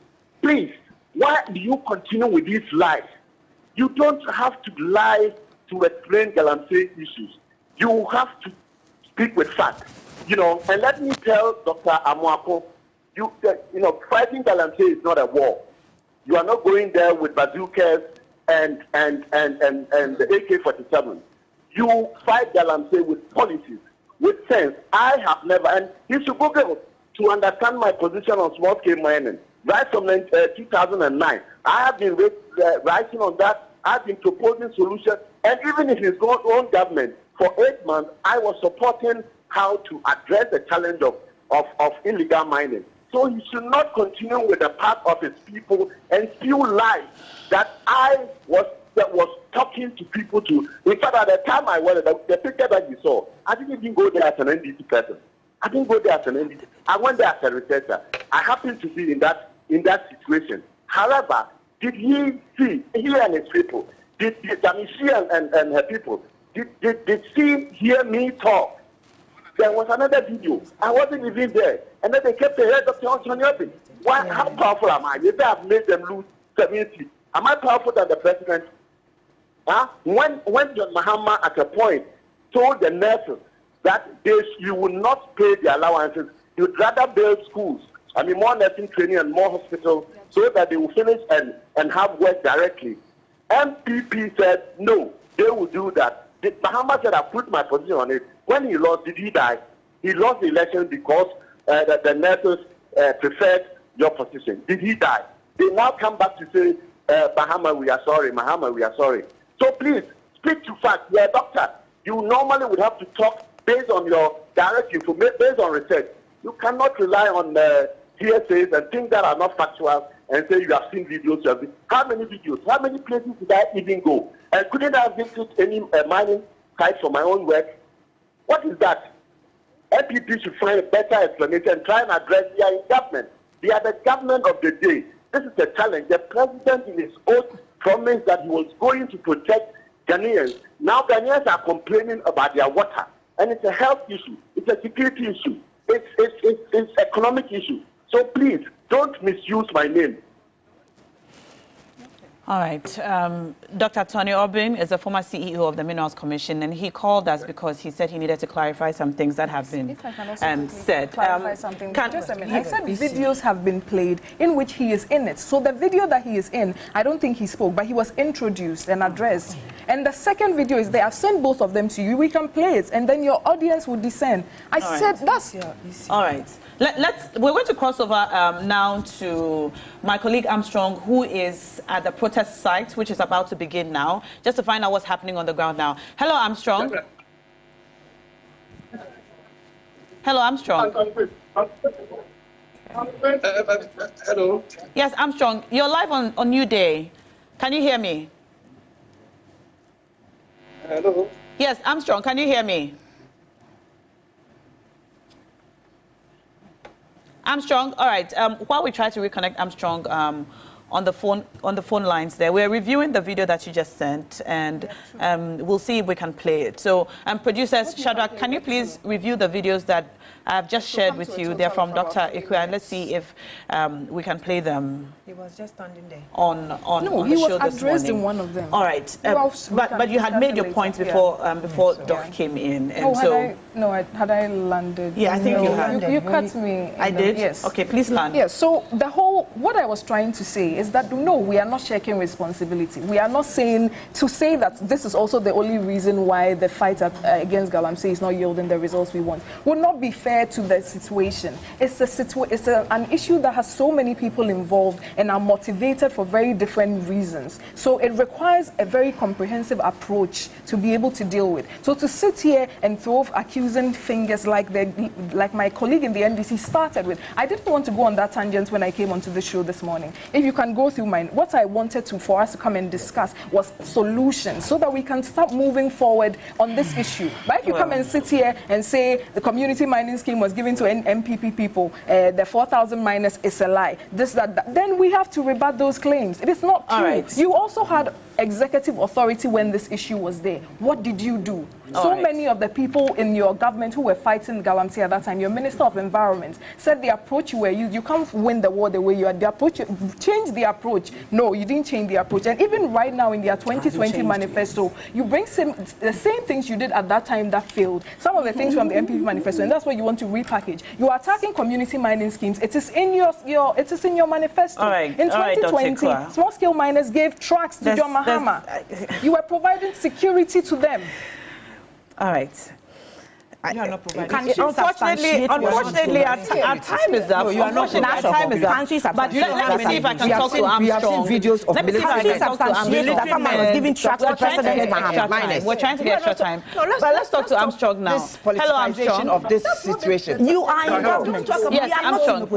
Please, why do you continue with these lies? You don't have to lie to explain galamsey issues. You have to speak with facts, you know. And let me tell Dr. Amwako, you know, fighting galamsey is not a war. You are not going there with bazookas and the AK-47. You fight galamsey with policies, with sense. I have never, and you should Google to understand my position on small-scale mining. Right from 2009, I have been writing on that. I've been proposing solutions, and even in his own government, for 8 months, I was supporting how to address the challenge of illegal mining. So he should not continue with the path of his people and spew lies that I was talking to people to. In fact, at the time I went, the picture that you saw, I didn't even go there as an NDC person. I didn't go there as an NDC. I went there as a researcher. I happened to be in that situation. However, did he and his people, did she and her people, did she hear me talk? There was another video. I wasn't even there. And then they kept the head of Johnson Yobi. Why? How powerful am I? If they have made them lose 70, am I powerful than the president? Huh? When John Mahama at a point told the nurses that you will not pay the allowances, you'd rather build schools, more nursing training and more hospitals so that they will finish and have work directly. MPP said no, they will do that. Mahama said, I put my position on it. When he lost, did he die? He lost the election because the nurses preferred your position. Did he die? They now come back to say, Mahama, we are sorry. Mahama, we are sorry. So please, speak to facts. You're a doctor. You normally would have to talk based on your direct information, based on research. You cannot rely on hearsays and things that are not factual and say you have seen videos. How many videos? How many places did I even go? And couldn't I visit any mining site for my own work? What is that? MPP should find a better explanation and try and address their government. They are the government of the day. This is a challenge. The president in his oath promised that he was going to protect Ghanaians. Now Ghanaians are complaining about their water. And it's a health issue. It's a security issue. It's economic issue. So please, don't misuse my name. All right. Dr. Tony Obin is a former CEO of the Minerals Commission, and he called us because he said he needed to clarify some things that have been said. Clarify something. Just a minute. I said videos have been played in which he is in it. So the video that he is in, I don't think he spoke, but he was introduced and addressed. And the second video is there. I've sent both of them to you. We can play it, and then your audience will discern. I said that's... All right. We're going to cross over now to my colleague Armstrong, who is at the protest site, which is about to begin now, just to find out what's happening on the ground now. Hello, Armstrong. Hello, Armstrong. Hello. Yes, Armstrong, you're live on New Day. Can you hear me? Hello. Yes, Armstrong, can you hear me? Armstrong, all right. While we try to reconnect Armstrong on the phone lines there, we're reviewing the video that you just sent, and we'll see if we can play it. So, producers, Shadrach, can you please review the videos that I've just shared with you? They're from Dr. Ikwe, and let's see if we can play them. He was just standing there. On he the was show this addressed morning. in one of them. All right, but you had made your points before Doc came in, and had I landed? Yeah, I think you had. You cut me. I did. Yes. Okay, please land. Yes. So what I was trying to say is that no, we are not shaking responsibility. We are not saying that this is also the only reason why the fight against galamsey is not yielding the results we want. Would not be fair to the situation. It's an issue that has so many people involved and are motivated for very different reasons. So it requires a very comprehensive approach to be able to deal with. So to sit here and throw accusing fingers like my colleague in the NDC started with, I didn't want to go on that tangent when I came onto the show this morning. If you can go through mine, what I wanted for us to come and discuss was solutions so that we can start moving forward on this issue. But if you come and sit here and say the community mining scheme was given to MPP people, the 4,000 miners is a lie, then we have to rebut those claims. It is not true. Right. You also had executive authority when this issue was there. What did you do? Many of the people in your government who were fighting galamsey at that time, your Minister of Environment, said the approach you were using, you can't win the war the way you are. The approach, change the approach. No, you didn't change the approach. And even right now in their 2020 manifesto, you bring the same things you did at that time that failed. Some of the things from the MPP manifesto, and that's what you want to repackage. You are attacking community mining schemes. It is in your manifesto. In 2020, small-scale miners gave tracts to John Mahama. You were providing security to them. All right. You are not providing. Unfortunately, our time is up. No, you are not. Our time is up. But let me see if I can talk to Armstrong. We have seen videos of military substantiate that someone was giving tracks to President Mahama. We're trying to get extra time. But let's talk to Armstrong now. Hello, Armstrong. Of this situation. You are in government. Yes, Armstrong.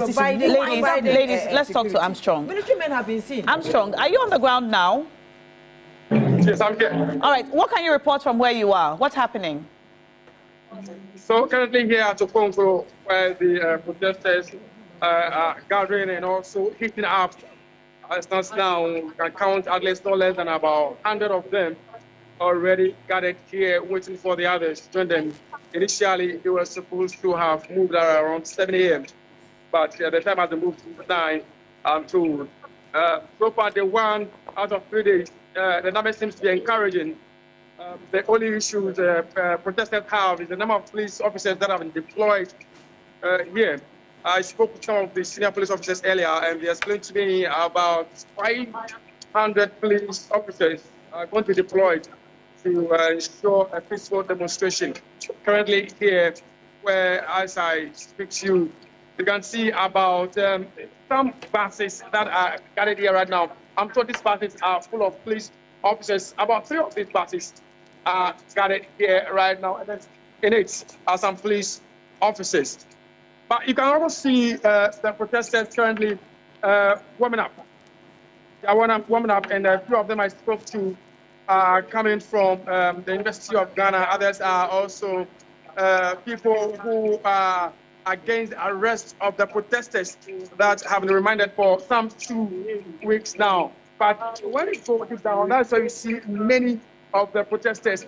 Ladies, let's talk to Armstrong. Military men have been seen. Armstrong, are you on the ground now? Yes, I'm here. All right. What can you report from where you are? What's happening? So currently here at Okongo, where the protesters are gathering and also heating up. As it now, we can count at least no less than about 100 of them already gathered here, waiting for the others to join them. Initially, they were supposed to have moved around 7 a.m., but the time has moved to 9, I'm told. So far, the 1 out of 3 days, the number seems to be encouraging. The only issues protesters have is the number of police officers that have been deployed here. I spoke with some of the senior police officers earlier, and they explained to me about 500 police officers are going to be deployed to ensure a peaceful demonstration. Currently here, where as I speak to you, you can see about some buses that are gathered here right now. I'm told these buses are full of police officers. About 3 of these buses are gathered here right now, and then in it are some police officers. But you can also see the protesters currently warming up. They are warming up, and a few of them I spoke to are coming from the University of Ghana. Others are also people who are against the arrest of the protesters that have been remanded for some 2 weeks now. But when you go down, that's why you see many of the protesters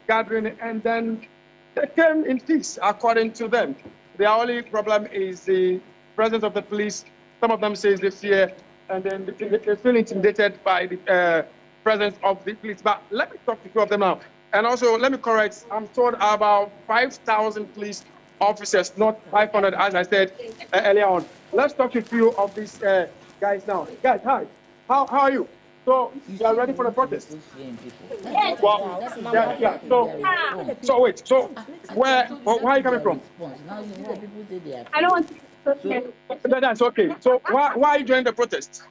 gathering, and then they came in peace, according to them. The only problem is the presence of the police. Some of them say they fear, and then they feel intimidated by the presence of the police. But let me talk to 2 of them now. And also, let me correct, I'm told about 5,000 police officers, not 500, as I said earlier on. Let's talk to a few of these guys now. Guys, hi. How are you? So, you are ready for the protest? Well, yeah. So wait. So, where are you coming from? I don't want to protest. That's okay. So, why are you joining the protest?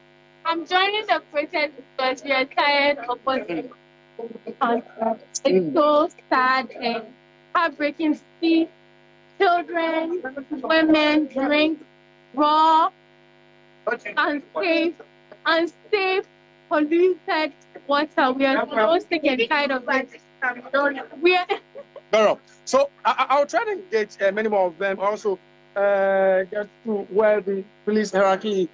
I'm joining the protest because we are tired of it. It's so sad and heartbreaking to see children, women drink raw, unsafe, polluted water. We are so sick and tired of it. Girl, so I'll try to engage many more of them. Also, get to where the police hierarchy.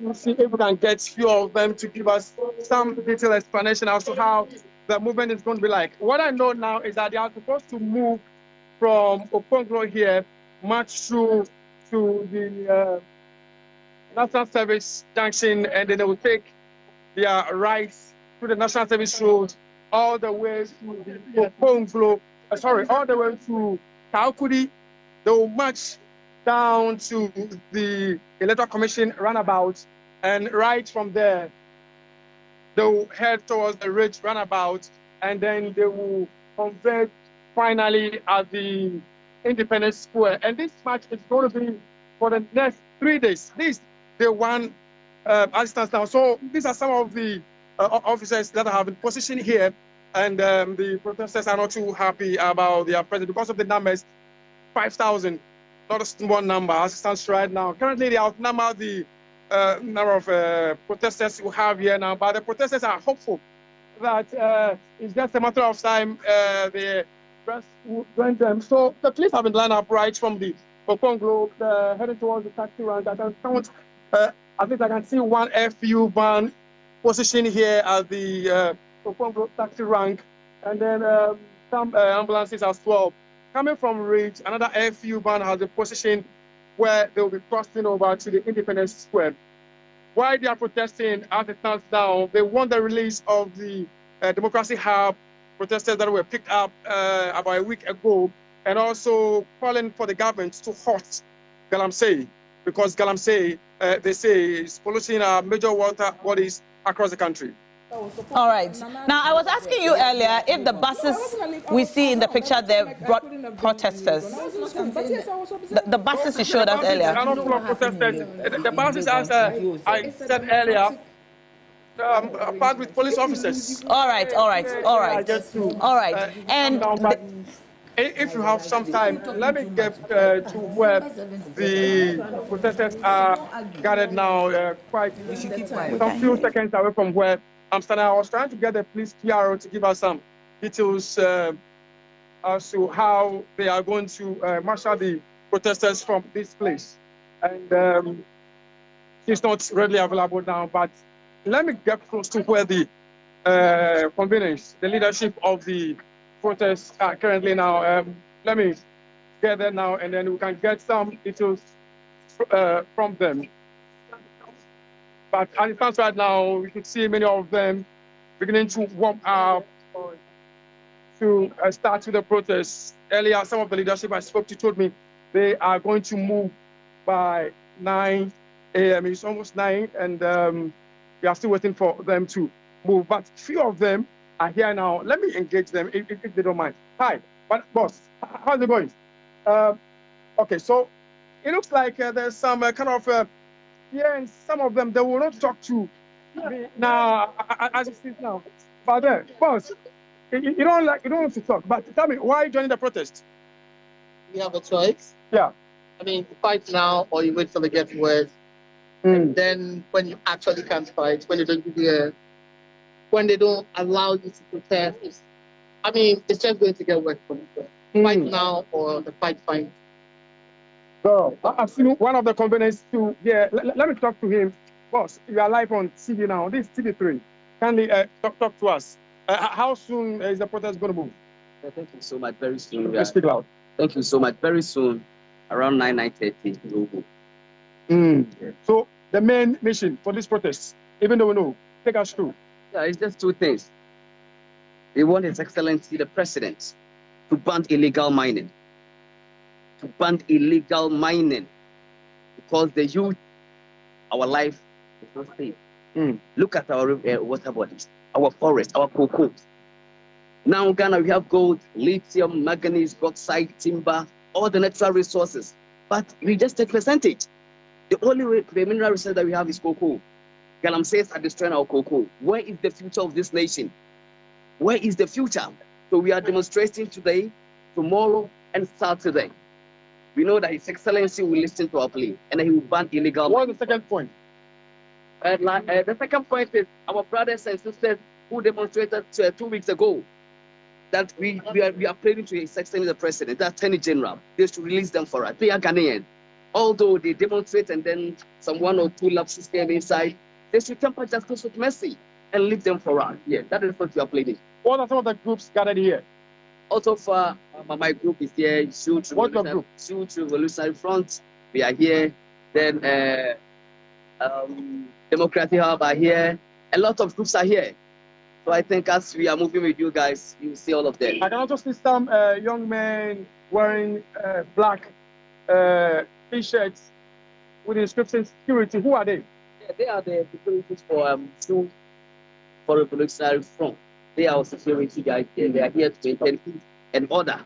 We'll see if we can get few of them to give us some detailed explanation as to how the movement is going to be like. What I know now is that they are supposed to move from Okongo here, march through to the National Service Junction, and then they will take their rights through the National Service Road all the way to the Okongo, all the way to Kaukudi. They will march down to the Electoral Commission roundabout, and right from there, they will head towards the Ridge roundabout, and then they will converge finally at the Independence Square. And this march is going to be for the next 3 days. This day 1 as it stands now. So these are some of the officers that have been positioned here, and the protesters are not too happy about their presence because of the numbers. 5,000, not a small number as it stands right now. Currently, they outnumber the number of protesters we have here now, but the protesters are hopeful that it's just a matter of time the rest will join them. So the police have been lined up right from the Okongo, heading towards the taxi rank. I can count, at least I can see 1 FU van positioned here at the Okongo taxi rank, and then some ambulances as well. Coming from Ridge, another FU van has a position where they will be crossing over to the Independence Square. Why they are protesting as it stands now, they want the release of the Democracy Hub protesters that were picked up about a week ago, and also calling for the government to halt galamsey, because galamsey, they say, is polluting our major water bodies across the country. All right. Now, I was asking you earlier if the buses we see in the picture there brought protesters. The buses you showed us earlier. The buses, as I said earlier, packed with police officers. All right. And if you have some time, let me get to where the protesters are gathered now, quite some few seconds away from where I'm standing. I was trying to get the police PRO to give us some details as to how they are going to marshal the protesters from this place. And it's not readily available now, but let me get close to where the conveners, the leadership of the protests are currently now. Let me get there now, and then we can get some details from them. But as it stands right now, we can see many of them beginning to warm up to start with the protests. Earlier, some of the leadership I spoke to told me they are going to move by 9 a.m. It's almost 9, and we are still waiting for them to move. But few of them are here now. Let me engage them if they don't mind. Hi, boss. How's it going? Okay, so it looks like there's some kind of yeah, and some of them they will not talk to me now as it is now. But then, boss, you don't want to talk. But tell me, why are you joining the protest? We have a choice. Yeah. I mean, fight now or you wait till they get worse. And then when you actually can't fight, when you don't give you when they don't allow you to protest, I mean, it's just going to get worse for you. Fight now or the fight fine. So I've seen one of the conveners to let me talk to him. Boss, you are live on TV now. This is TV3. Kindly talk to us. How soon is the protest going to move? Thank you so much. Very soon. Please speak loud. Thank you so much. Very soon, around 9:30, we'll move. So the main mission for this protest, even though we know, take us through. Yeah, it's just two things. They want His Excellency the President to ban illegal mining. To ban illegal mining because the youth, our life is not safe. Look at our water bodies, our forests, our cocoa. Now in Ghana we have gold, lithium, manganese, bauxite, timber, all the natural resources, but we just take percentage. The only the mineral resource that we have is cocoa. Galamseys are destroying our cocoa. Where is the future of this nation? Where is the future? So we are demonstrating today, tomorrow, and Saturday. We know that His Excellency will listen to our plea and He will ban illegal. What is the second point? The second point is our brothers and sisters who demonstrated 2 weeks ago that we are pleading to His Excellency the President, the Attorney General. They should release them for us. They are Ghanaian. Although they demonstrate and then some 1 or 2 lapses came inside, they should temper justice with mercy and leave them for us. Yeah, that is what we are pleading. What are some of the groups gathered here? Also, for my group is here. What's your group? Youth Revolutionary Front. We are here. Then Democratic Hub are here. A lot of groups are here. So I think as we are moving with you guys, you see all of them. I can also see some young men wearing black T-shirts with the inscription "Security." Who are they? Yeah, they are the securities for Revolutionary Front. They are security guys. They are here to maintain peace and order.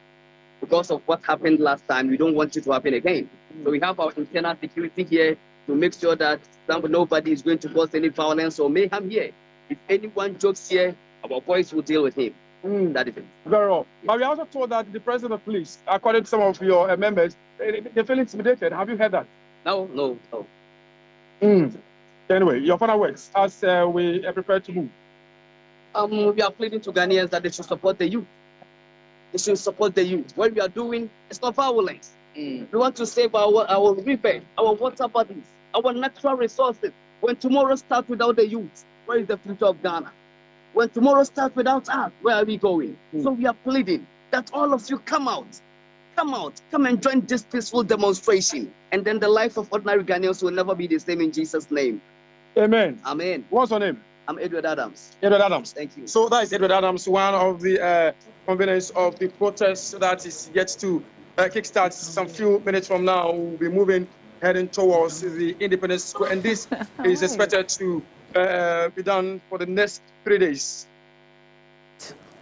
Because of what happened last time, we don't want it to happen again. So we have our internal security here to make sure that nobody is going to cause any violence or mayhem here. If anyone jokes here, our boys will deal with him. That is it. Very well. But we are also told that the president of police, according to some of your members, they feel intimidated. Have you heard that? No. Anyway, your final words as we prepare to move. We are pleading to Ghanaians that they should support the youth. They should support the youth. What we are doing is not violence. We want to save our river, our water bodies, our natural resources. When tomorrow starts without the youth, where is the future of Ghana? When tomorrow starts without us, where are we going? So we are pleading that all of you come and join this peaceful demonstration. And then the life of ordinary Ghanaians will never be the same in Jesus' name. Amen. Amen. What's your name? I'm Edward Adams. Edward Adams. Thank you. So that is Edward Adams, one of the conveners of the protest that is yet to kickstart. Some few minutes from now, we'll be heading towards the Independence Square. And this is expected to be done for the next 3 days.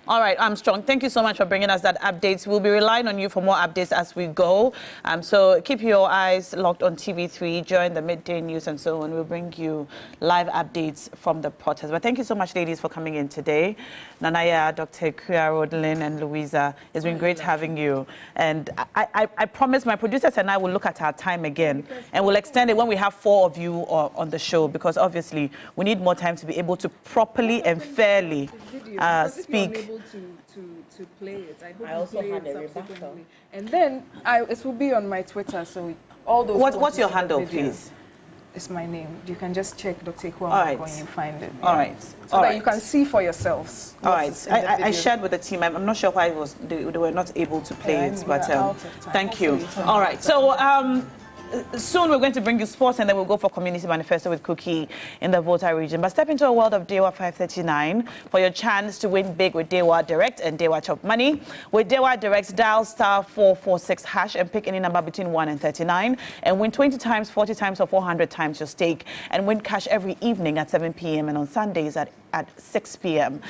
All right, Armstrong, thank you so much for bringing us that updates. We'll be relying on you for more updates as we go. So keep your eyes locked on TV3 during the midday news and so on. We'll bring you live updates from the protest. But thank you so much, ladies, for coming in today. Nanaya, Dr. Kuya, Rodelyn, and Louisa, it's been great having you. And I promise my producers and I will look at our time again and we'll extend it when we have 4 of you on the show, because obviously we need more time to be able to properly and fairly speak. To play it. I hope I also had a rebuttal. And then it will be on my Twitter, so all those. What's your handle, please? It's my name. You can just check Dr. Kwame right. when you find it. All right. So that you can see for yourselves. All right. I shared with the team. I'm not sure why they were not able to play it, but thank you. All right. So soon we're going to bring you sports, and then we'll go for Community Manifesto with Cookie in the Volta region. But step into a world of Dewa 539 for your chance to win big with Dewa Direct and Dewa Chop Money. With Dewa Direct, dial *446# and pick any number between 1 and 39 and win 20 times, 40 times, or 400 times your stake, and win cash every evening at 7 p.m. and on Sundays at 6 p.m.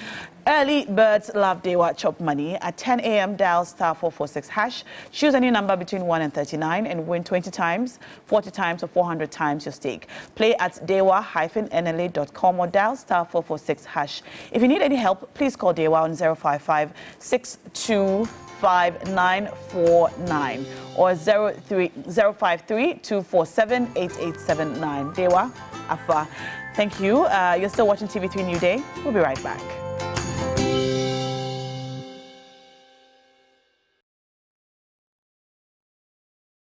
Early birds love Dewa Chop Money. At 10 a.m., dial *446#. Choose any number between 1 and 39 and win 20 times, 40 times, or 400 times your stake. Play at dewa-nla.com or dial *446#. If you need any help, please call Dewa on 055-625949 or 053-247-8879. Dewa, Afa. Thank you. You're still watching TV3 New Day. We'll be right back.